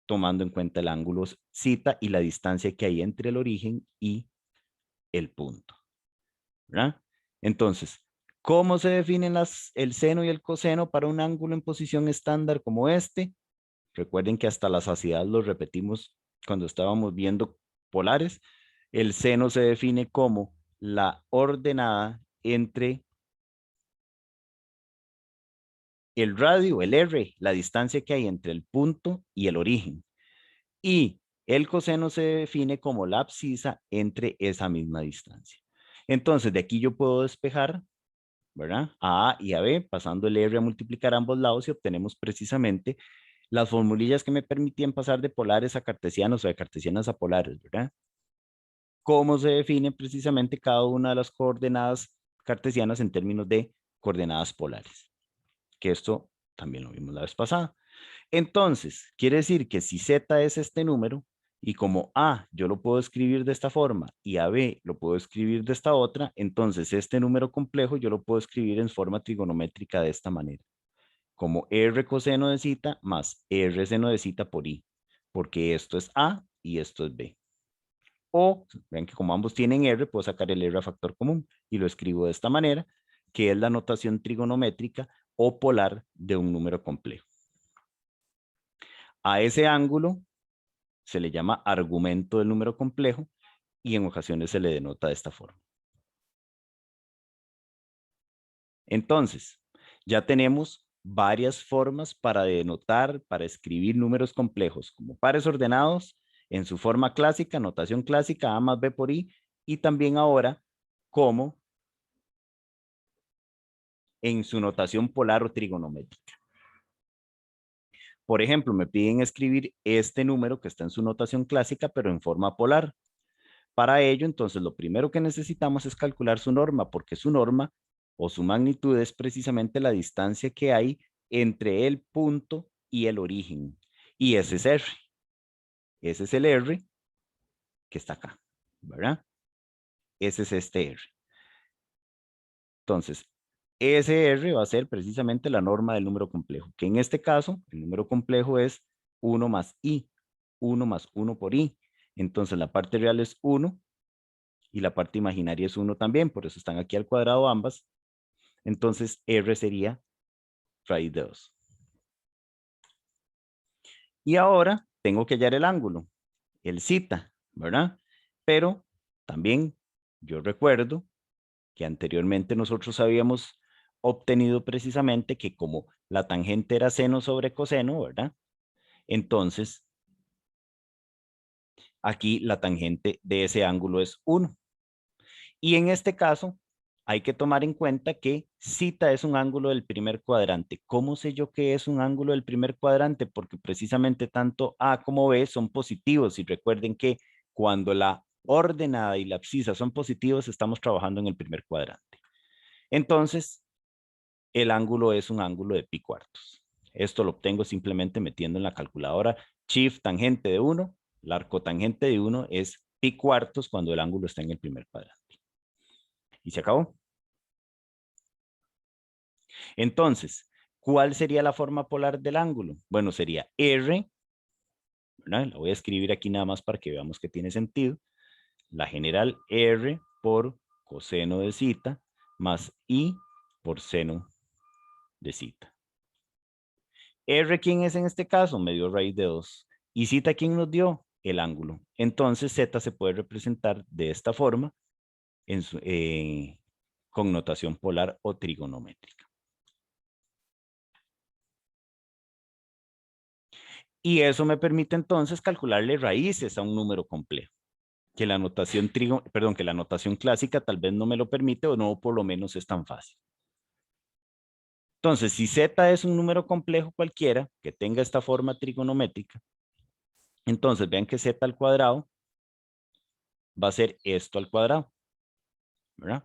tomando en cuenta el ángulo zeta y la distancia que hay entre el origen y el punto, ¿verdad? Entonces, ¿cómo se definen el seno y el coseno para un ángulo en posición estándar como este? Recuerden que hasta la saciedad lo repetimos cuando estábamos viendo polares. El seno se define como la ordenada entre el radio, el R, la distancia que hay entre el punto y el origen. Y el coseno se define como la abscisa entre esa misma distancia. Entonces, de aquí yo puedo despejar, ¿verdad? A y a B, pasando el R a multiplicar ambos lados y obtenemos precisamente las formulillas que me permitían pasar de polares a cartesianos o de cartesianas a polares, ¿verdad? Cómo se define precisamente cada una de las coordenadas cartesianas en términos de coordenadas polares. Que esto también lo vimos la vez pasada. Entonces, quiere decir que si Z es este número, y como A yo lo puedo escribir de esta forma y a B lo puedo escribir de esta otra, entonces este número complejo yo lo puedo escribir en forma trigonométrica de esta manera. Como R coseno de zeta más R seno de zeta por I, porque esto es A y esto es B. O, ven que como ambos tienen R, puedo sacar el R a factor común y lo escribo de esta manera, que es la notación trigonométrica o polar de un número complejo. A ese ángulo se le llama argumento del número complejo y en ocasiones se le denota de esta forma. Entonces, ya tenemos varias formas para denotar, para escribir números complejos, como pares ordenados en su forma clásica, notación clásica, A más B por I, y también ahora como en su notación polar o trigonométrica. Por ejemplo, me piden escribir este número que está en su notación clásica, pero en forma polar. Para ello, entonces, lo primero que necesitamos es calcular su norma, porque su norma o su magnitud es precisamente la distancia que hay entre el punto y el origen. Y ese es R. Ese es el R que está acá, ¿verdad? Ese es este R. Entonces, ese R va a ser precisamente la norma del número complejo, que en este caso, el número complejo es 1 más I, 1 más 1 por I. Entonces, la parte real es 1 y la parte imaginaria es 1 también, por eso están aquí al cuadrado ambas. Entonces, R sería raíz de 2. Y ahora tengo que hallar el ángulo, el zeta, ¿verdad? Pero también yo recuerdo que anteriormente nosotros habíamos obtenido precisamente que como la tangente era seno sobre coseno, ¿verdad? Entonces, aquí la tangente de ese ángulo es 1. Y en este caso, hay que tomar en cuenta que zeta es un ángulo del primer cuadrante. ¿Cómo sé yo que es un ángulo del primer cuadrante? Porque precisamente tanto A como B son positivos. Y recuerden que cuando la ordenada y la abscisa son positivos, estamos trabajando en el primer cuadrante. Entonces, el ángulo es un ángulo de pi cuartos. Esto lo obtengo simplemente metiendo en la calculadora shift tangente de 1. La arcotangente de 1 es pi cuartos cuando el ángulo está en el primer cuadrante. Y se acabó. Entonces, ¿cuál sería la forma polar del ángulo? Bueno, sería R, ¿verdad? La voy a escribir aquí nada más para que veamos que tiene sentido. La general R por coseno de zeta más I por seno de zeta. R, ¿quién es en este caso? Me dio raíz de 2. ¿Y zeta quién nos dio? El ángulo. Entonces, Z se puede representar de esta forma en su, con notación polar o trigonométrica. Y eso me permite entonces calcularle raíces a un número complejo, que la notación que la notación clásica tal vez no me lo permite o no, por lo menos es tan fácil. Entonces, si Z es un número complejo cualquiera que tenga esta forma trigonométrica, entonces vean que Z al cuadrado va a ser esto al cuadrado, ¿verdad?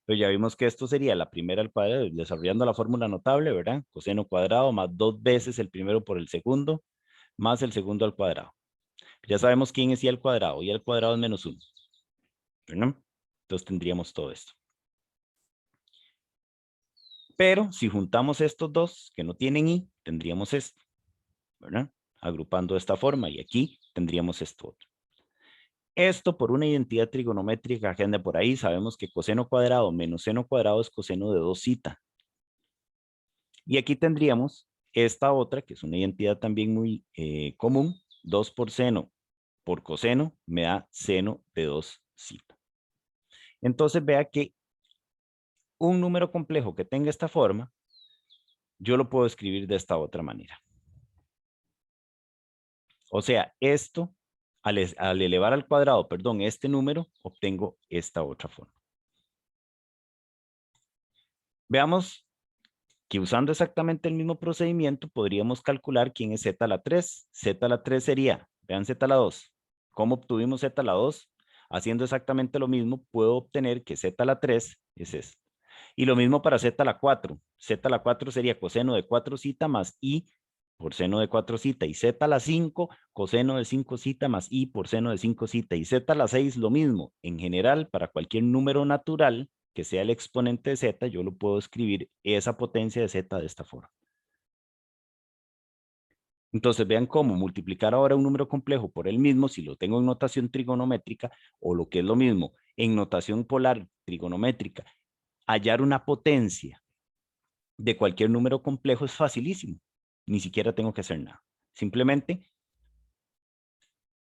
Pero ya vimos que esto sería la primera al cuadrado, desarrollando la fórmula notable, ¿verdad? Coseno cuadrado más 2 veces el primero por el segundo, más el segundo al cuadrado. Ya sabemos quién es y al cuadrado. Y al cuadrado es menos 1. ¿Verdad? Entonces tendríamos todo esto. Pero si juntamos estos dos que no tienen i, tendríamos esto. ¿Verdad? Agrupando de esta forma. Y aquí tendríamos esto otro. Esto por una identidad trigonométrica que anda por ahí. Sabemos que coseno cuadrado menos seno cuadrado es coseno de 2 zeta. Y aquí tendríamos esta otra, que es una identidad también muy común. 2 por seno por coseno me da seno de 2 zeta. Entonces vea que un número complejo que tenga esta forma, yo lo puedo escribir de esta otra manera. O sea, esto, al elevar al cuadrado, perdón, este número, obtengo esta otra forma. Veamos que usando exactamente el mismo procedimiento, podríamos calcular quién es z a la 3. Z a la 3 sería, vean z a la 2. ¿Cómo obtuvimos z a la 2? Haciendo exactamente lo mismo, puedo obtener que z a la 3 es esto. Y lo mismo para z a la 4. Z a la 4 sería coseno de 4 zeta más i por seno de 4 zeta. Y z a la 5, coseno de 5 zeta más i por seno de 5 zeta. Y z a la 6 lo mismo. En general, para cualquier número natural que sea el exponente de z, yo lo puedo escribir esa potencia de z de esta forma. Entonces vean cómo multiplicar ahora un número complejo por el mismo, si lo tengo en notación trigonométrica, o lo que es lo mismo, en notación polar trigonométrica, hallar una potencia de cualquier número complejo es facilísimo. Ni siquiera tengo que hacer nada. Simplemente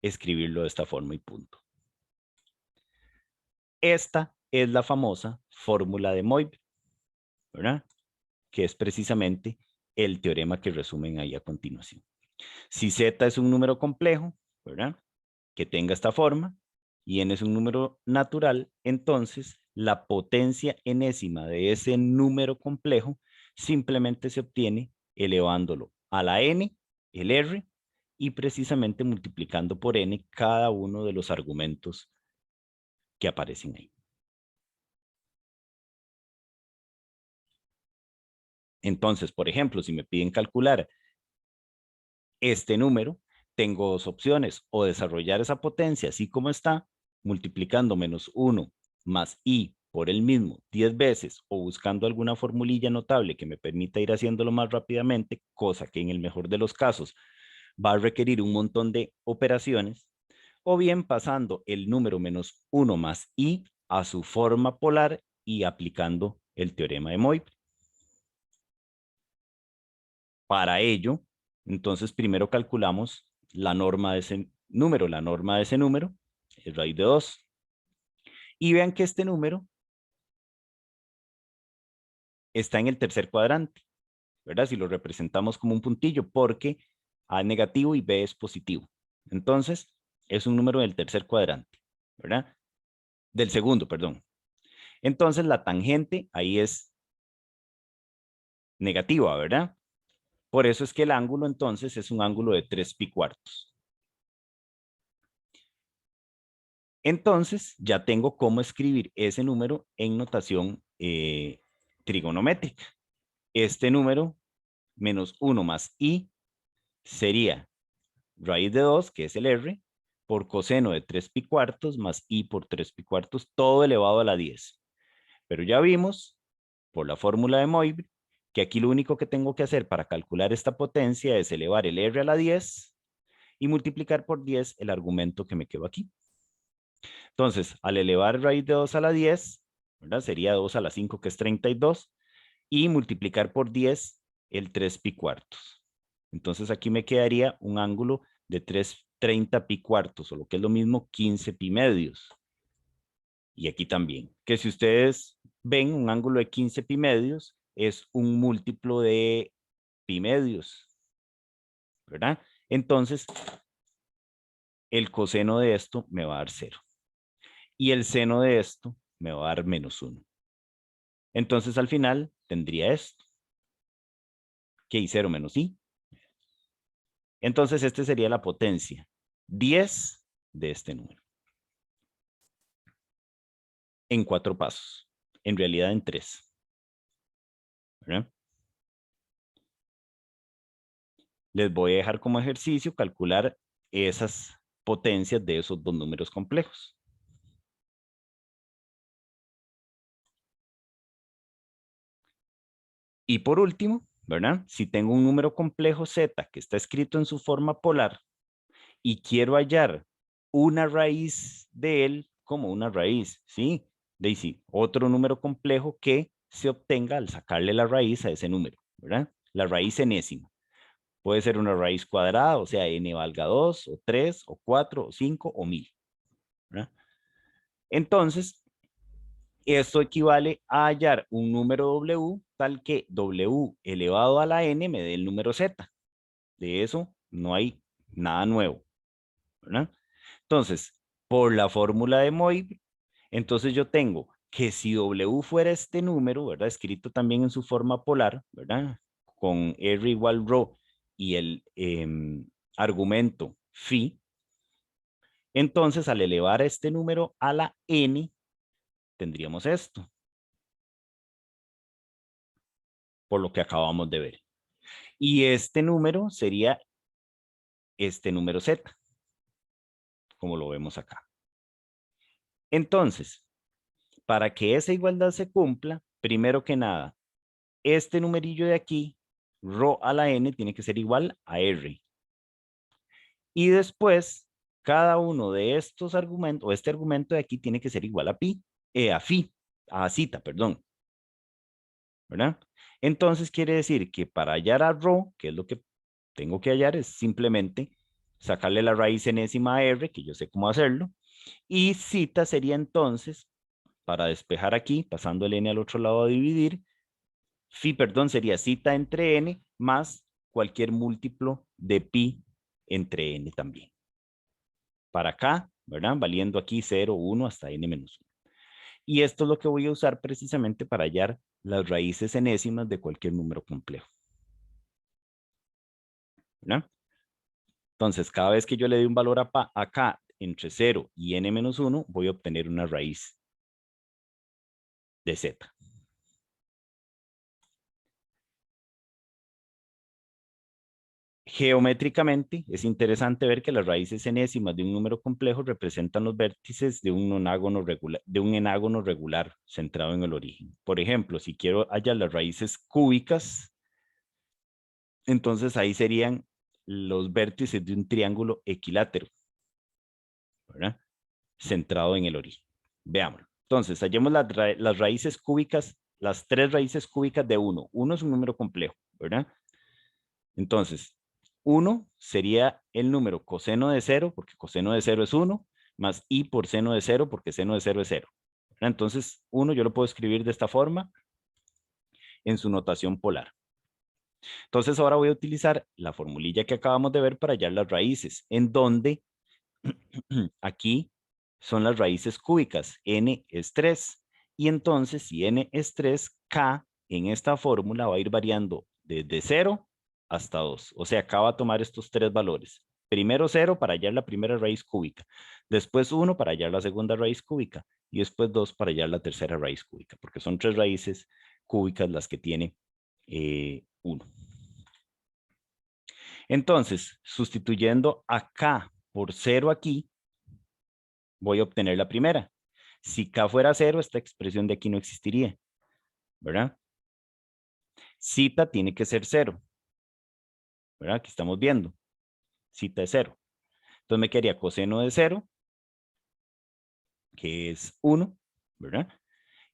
escribirlo de esta forma y punto. Esta es la famosa fórmula de Moivre, ¿verdad? Que es precisamente el teorema que resumen ahí a continuación. Si z es un número complejo, ¿verdad? Que tenga esta forma, y n es un número natural, entonces la potencia enésima de ese número complejo simplemente se obtiene elevándolo a la n, el r, y precisamente multiplicando por n cada uno de los argumentos que aparecen ahí. Entonces, por ejemplo, si me piden calcular este número, tengo dos opciones, o desarrollar esa potencia así como está, multiplicando menos 1 más i por el mismo 10 veces, o buscando alguna formulilla notable que me permita ir haciéndolo más rápidamente, cosa que en el mejor de los casos va a requerir un montón de operaciones, o bien pasando el número menos 1 más i a su forma polar y aplicando el teorema de Moivre. Para ello, entonces primero calculamos la norma de ese número. La norma de ese número es raíz de 2. Y vean que este número está en el tercer cuadrante, ¿verdad? Si lo representamos como un puntillo, porque A es negativo y B es positivo. Entonces, es un número del tercer cuadrante, ¿verdad? Del segundo, perdón. Entonces, la tangente ahí es negativa, ¿verdad? Por eso es que el ángulo entonces es un ángulo de 3 pi cuartos. Entonces, ya tengo cómo escribir ese número en notación trigonométrica. Este número, menos 1 más i, sería raíz de 2, que es el r, por coseno de 3 pi cuartos más i por 3 pi cuartos, todo elevado a la 10. Pero ya vimos, por la fórmula de Moivre, que aquí lo único que tengo que hacer para calcular esta potencia es elevar el r a la 10 y multiplicar por 10 el argumento que me quedó aquí. Entonces, al elevar raíz de 2 a la 10, ¿verdad? Sería 2 a la 5, que es 32, y multiplicar por 10 el 3 pi cuartos. Entonces aquí me quedaría un ángulo de 30 pi cuartos, o lo que es lo mismo, 15 pi medios. Y aquí también, que si ustedes ven, un ángulo de 15 pi medios es un múltiplo de pi medios, ¿verdad? Entonces, el coseno de esto me va a dar 0. Y el seno de esto me va a dar menos 1. Entonces, al final, tendría esto, que i 0 menos i. Entonces, este sería la potencia 10 de este número. En 4 pasos. En realidad, en 3. ¿Verdad? Les voy a dejar como ejercicio calcular esas potencias de esos dos números complejos. Y por último, ¿verdad? Si tengo un número complejo z que está escrito en su forma polar y quiero hallar una raíz de él como una raíz, ¿sí? Daisy, otro número complejo que se obtenga al sacarle la raíz a ese número, ¿verdad? La raíz enésima. Puede ser una raíz cuadrada, o sea, n valga 2, o 3, o 4, o 5, o 1000. ¿Verdad? Entonces, esto equivale a hallar un número W tal que W elevado a la n me dé el número Z. De eso no hay nada nuevo. ¿Verdad? Entonces, por la fórmula de Moivre, entonces yo tengo que si W fuera este número, ¿verdad? Escrito también en su forma polar, ¿verdad? Con R igual ρ y el argumento phi, entonces al elevar este número a la n, tendríamos esto, por lo que acabamos de ver. Y este número sería este número z, como lo vemos acá. Entonces, para que esa igualdad se cumpla, primero que nada, este numerillo de aquí, ρ a la n, tiene que ser igual a r. Y después, cada uno de estos argumentos, o este argumento de aquí, tiene que ser igual a pi, a cita, perdón. ¿Verdad? Entonces quiere decir que para hallar a ρ, que es lo que tengo que hallar, es simplemente sacarle la raíz enésima a r, que yo sé cómo hacerlo, y cita sería entonces, para despejar aquí, pasando el n al otro lado a dividir, phi, perdón, sería cita entre n más cualquier múltiplo de pi entre n también. Para acá, ¿verdad? Valiendo aquí 0, 1 hasta n menos 1. Y esto es lo que voy a usar precisamente para hallar las raíces enésimas de cualquier número complejo. ¿Verdad? Entonces, cada vez que yo le dé un valor acá entre 0 y n menos 1, voy a obtener una raíz de z. Geométricamente, es interesante ver que las raíces enésimas de un número complejo representan los vértices de un enágono regular centrado en el origen. Por ejemplo, si quiero hallar las raíces cúbicas, entonces ahí serían los vértices de un triángulo equilátero, ¿verdad? Centrado en el origen. Veámoslo. Entonces, hallemos las raíces cúbicas, las tres raíces cúbicas de 1. 1 es un número complejo, ¿verdad? Entonces, 1 sería el número coseno de 0, porque coseno de 0 es 1, más i por seno de 0, porque seno de 0 es 0. Entonces, 1 yo lo puedo escribir de esta forma en su notación polar. Entonces, ahora voy a utilizar la formulilla que acabamos de ver para hallar las raíces, en donde aquí son las raíces cúbicas. N es 3. Y entonces, si n es 3, k en esta fórmula va a ir variando desde 0 hasta 2. O sea, acá va a tomar estos tres valores. Primero 0 para hallar la primera raíz cúbica. Después 1 para hallar la segunda raíz cúbica. Y después 2 para hallar la tercera raíz cúbica. Porque son tres raíces cúbicas las que tiene 1. Entonces, sustituyendo acá por 0 aquí, voy a obtener la primera. Si k fuera 0, esta expresión de aquí no existiría, ¿verdad? Zeta tiene que ser 0, ¿verdad? Aquí estamos viendo. Zeta es 0. Entonces me quedaría coseno de 0, que es 1, ¿verdad?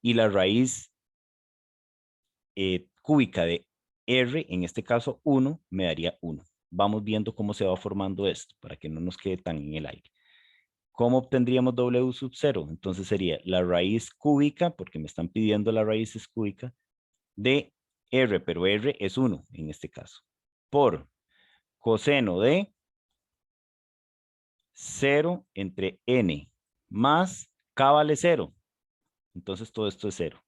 Y la raíz cúbica de r, en este caso 1, me daría 1. Vamos viendo cómo se va formando esto, para que no nos quede tan en el aire. ¿Cómo obtendríamos W sub 0? Entonces sería la raíz cúbica, porque me están pidiendo la raíz cúbica, de R, pero R es 1 en este caso, por coseno de 0 entre N más K vale 0. Entonces todo esto es 0.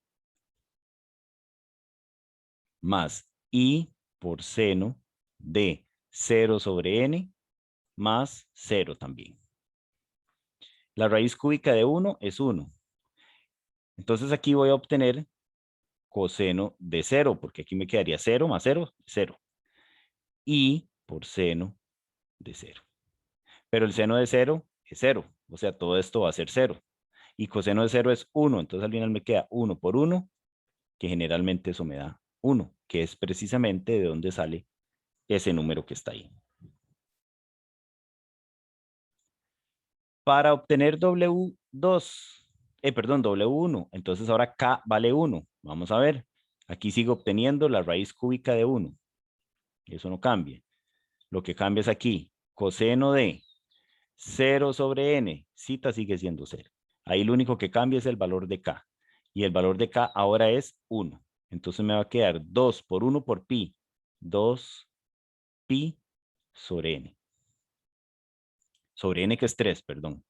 Más I por seno de 0 sobre N más 0 también. La raíz cúbica de 1 es 1. Entonces aquí voy a obtener coseno de 0, porque aquí me quedaría 0 más 0, 0. Y por seno de 0. Pero el seno de 0 es 0, o sea, todo esto va a ser 0. Y coseno de 0 es 1, entonces al final me queda 1 por 1, que generalmente eso me da 1, que es precisamente de donde sale ese número que está ahí. Para obtener W1, entonces ahora K vale 1. Vamos a ver, aquí sigo obteniendo la raíz cúbica de 1. Eso no cambia. Lo que cambia es aquí, coseno de 0 sobre n, zeta sigue siendo 0. Ahí lo único que cambia es el valor de k. Y el valor de k ahora es 1. Entonces me va a quedar 2 por 1 por pi. 2 pi sobre n. Sobre n que es 3, perdón.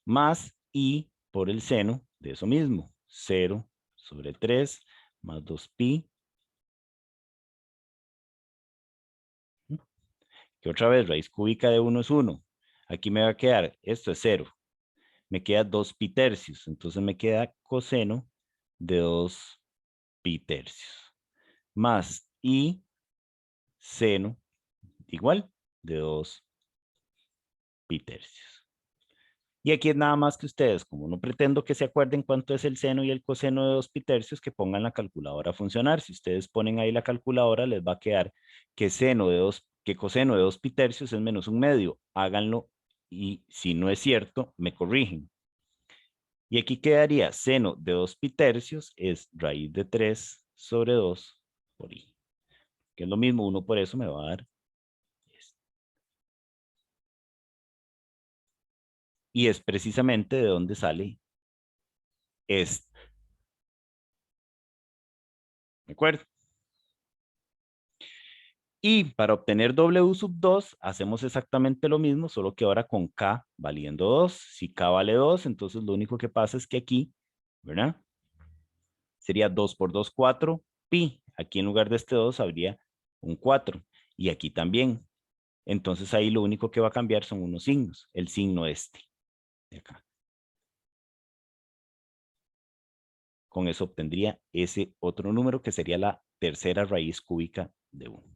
Más i por el seno de eso mismo. 0 sobre 3 más 2 pi. Que otra vez raíz cúbica de 1 es 1. Aquí me va a quedar, esto es 0. Me queda 2 pi tercios. Entonces me queda coseno de 2 pi tercios. Más i seno igual de 2 pi tercios. Y aquí es nada más que ustedes, como no pretendo que se acuerden cuánto es el seno y el coseno de 2 pi tercios, que pongan la calculadora a funcionar. Si ustedes ponen ahí la calculadora, les va a quedar que coseno de 2 pi tercios es menos un medio. Háganlo y si no es cierto, me corrigen. Y aquí quedaría seno de 2 pi tercios es raíz de 3 sobre 2 por i. Que es lo mismo, 1 por eso me va a dar esto. Y es precisamente de donde sale esto. ¿De acuerdo? Y para obtener W sub 2, hacemos exactamente lo mismo, solo que ahora con K valiendo 2. Si K vale 2, entonces lo único que pasa es que aquí, ¿verdad? Sería 2 por 2, 4, pi. Aquí en lugar de este 2 habría un 4. Y aquí también. Entonces ahí lo único que va a cambiar son unos signos. El signo este, de acá. Con eso obtendría ese otro número que sería la tercera raíz cúbica de 1.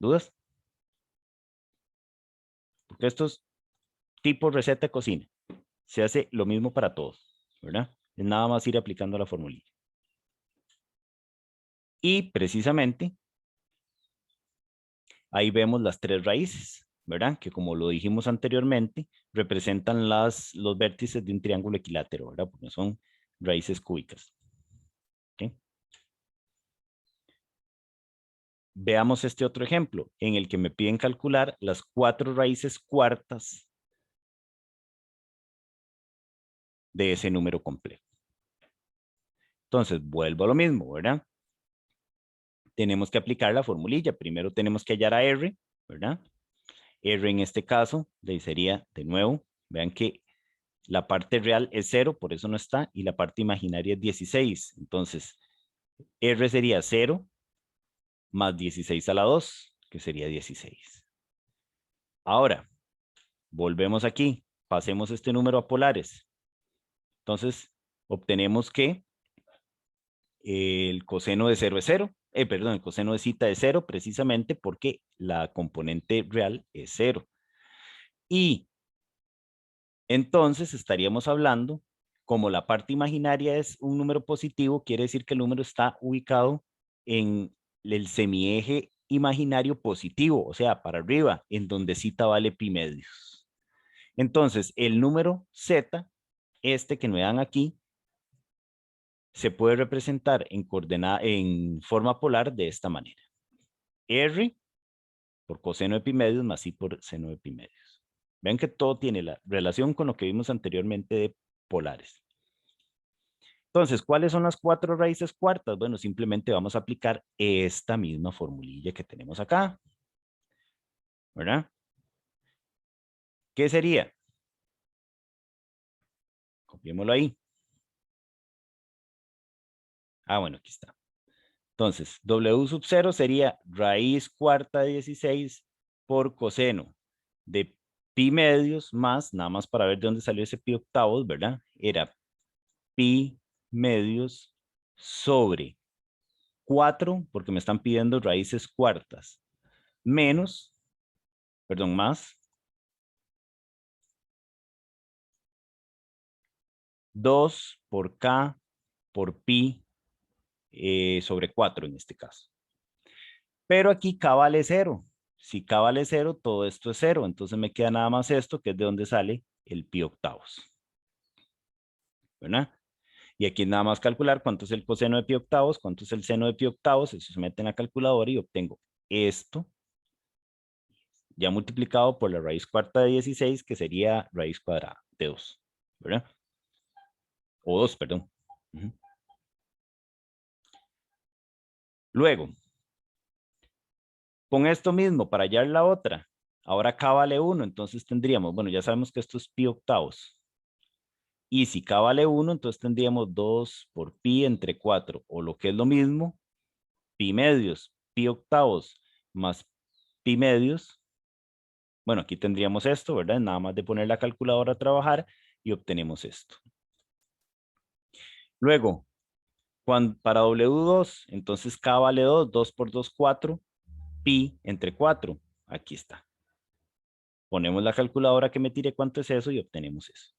¿Dudas? Porque esto es tipo receta de cocina. Se hace lo mismo para todos, ¿verdad? Es nada más ir aplicando la formulilla. Y precisamente ahí vemos las tres raíces. ¿verdad? Que como lo dijimos anteriormente, representan los vértices de un triángulo equilátero, ¿verdad? Porque son raíces cúbicas. ¿Okay? Veamos este otro ejemplo, en el que me piden calcular las 4 raíces cuartas de ese número complejo. Entonces, vuelvo a lo mismo, ¿verdad? Tenemos que aplicar la formulilla. Primero tenemos que hallar a R, ¿verdad? R en este caso sería, de nuevo, vean que la parte real es 0, por eso no está, y la parte imaginaria es 16. Entonces, R sería 0 más 16 a la 2, que sería 16. Ahora, volvemos aquí, pasemos este número a polares. Entonces, obtenemos que el coseno de 0 es 0, perdón, el coseno de zeta es 0 precisamente porque la componente real es 0. Y entonces estaríamos hablando, como la parte imaginaria es un número positivo, quiere decir que el número está ubicado en el semieje imaginario positivo, o sea, para arriba, en donde zeta vale pi medios. Entonces, el número z, este que me dan aquí, se puede representar en forma polar de esta manera. R por coseno de pi medios más I por seno de pi medios. Ven que todo tiene la relación con lo que vimos anteriormente de polares. Entonces, ¿cuáles son las 4 raíces cuartas? Bueno, simplemente vamos a aplicar esta misma formulilla que tenemos acá, ¿verdad? ¿Qué sería? Copiémoslo ahí. Ah, bueno, aquí está. Entonces, W sub 0 sería raíz cuarta de 16 por coseno de pi medios más, nada más para ver de dónde salió ese pi octavos, ¿verdad? Era pi medios sobre 4, porque me están pidiendo raíces cuartas, menos, perdón, más 2 por k por pi sobre 4 en este caso. Pero aquí k vale 0. Si k vale 0, todo esto es 0. Entonces me queda nada más esto, que es de donde sale el pi octavos. ¿Verdad? Y aquí es nada más calcular cuánto es el coseno de pi octavos, cuánto es el seno de pi octavos. Eso se mete en la calculadora y obtengo esto ya multiplicado por la raíz cuarta de 16, que sería raíz cuadrada de 2. ¿Verdad? O 2, perdón. Luego, con esto mismo, para hallar la otra, ahora k vale 1, entonces tendríamos, bueno, ya sabemos que esto es pi octavos. Y si k vale 1, entonces tendríamos 2 por pi entre 4, o lo que es lo mismo, pi medios, pi octavos más pi medios. Bueno, aquí tendríamos esto, ¿verdad? Nada más de poner la calculadora a trabajar y obtenemos esto. Luego, para W2, entonces k vale 2, 2 por 2, 4, pi entre 4. Aquí está. Ponemos la calculadora que me tire cuánto es eso y obtenemos eso.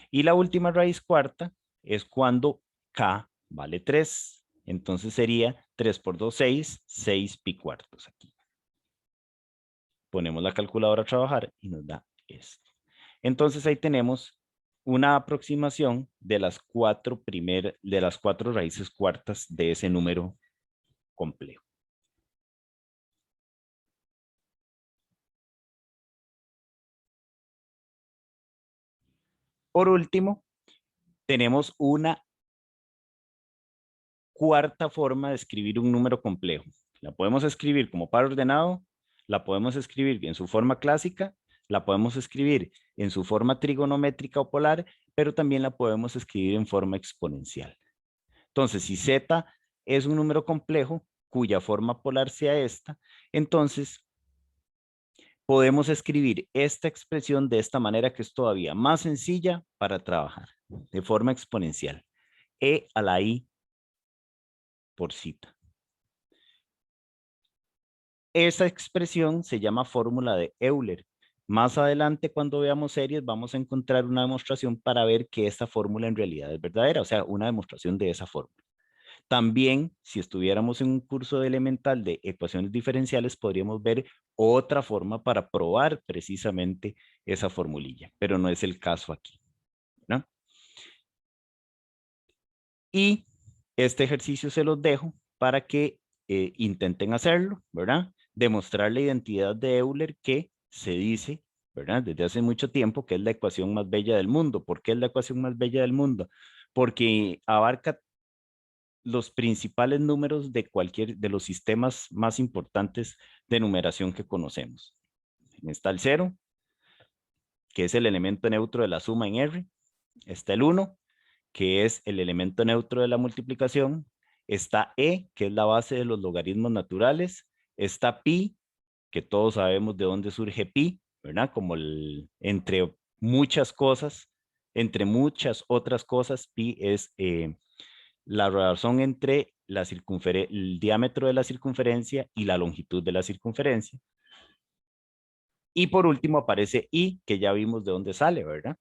Y la última raíz cuarta es cuando k vale 3. Entonces sería 3 por 2, 6, 6 pi cuartos aquí. Ponemos la calculadora a trabajar y nos da esto. Entonces ahí tenemos una aproximación de las 4 raíces cuartas de ese número complejo. Por último, tenemos una cuarta forma de escribir un número complejo. La podemos escribir como par ordenado, la podemos escribir en su forma clásica, la podemos escribir en su forma trigonométrica o polar, pero también la podemos escribir en forma exponencial. Entonces, si z es un número complejo cuya forma polar sea esta, entonces podemos escribir esta expresión de esta manera, que es todavía más sencilla para trabajar, de forma exponencial. E a la i por zeta. Esa expresión se llama fórmula de Euler. Más adelante, cuando veamos series, vamos a encontrar una demostración para ver que esta fórmula en realidad es verdadera, o sea, una demostración de esa fórmula. También, si estuviéramos en un curso de elemental de ecuaciones diferenciales, podríamos ver otra forma para probar precisamente esa formulilla, pero no es el caso aquí, ¿no? Y este ejercicio se los dejo para que intenten hacerlo, ¿verdad? Demostrar la identidad de Euler que se dice, ¿verdad? Desde hace mucho tiempo que es la ecuación más bella del mundo. ¿Por qué es la ecuación más bella del mundo? Porque abarca los principales números de cualquier de los sistemas más importantes de numeración que conocemos. Está el 0, que es el elemento neutro de la suma en R. Está el 1, que es el elemento neutro de la multiplicación. Está E, que es la base de los logaritmos naturales. Está pi, que todos sabemos de dónde surge pi, ¿verdad? Como entre muchas cosas, entre muchas otras cosas, pi es la razón entre el diámetro de la circunferencia y la longitud de la circunferencia. Y por último aparece i, que ya vimos de dónde sale, ¿verdad?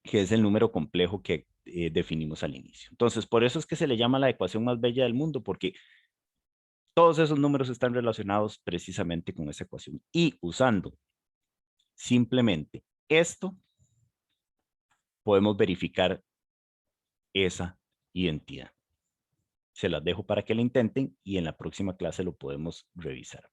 Que es el número complejo que definimos al inicio. Entonces, por eso es que se le llama la ecuación más bella del mundo, porque todos esos números están relacionados precisamente con esa ecuación. Y usando simplemente esto, podemos verificar esa identidad. Se las dejo para que la intenten y en la próxima clase lo podemos revisar.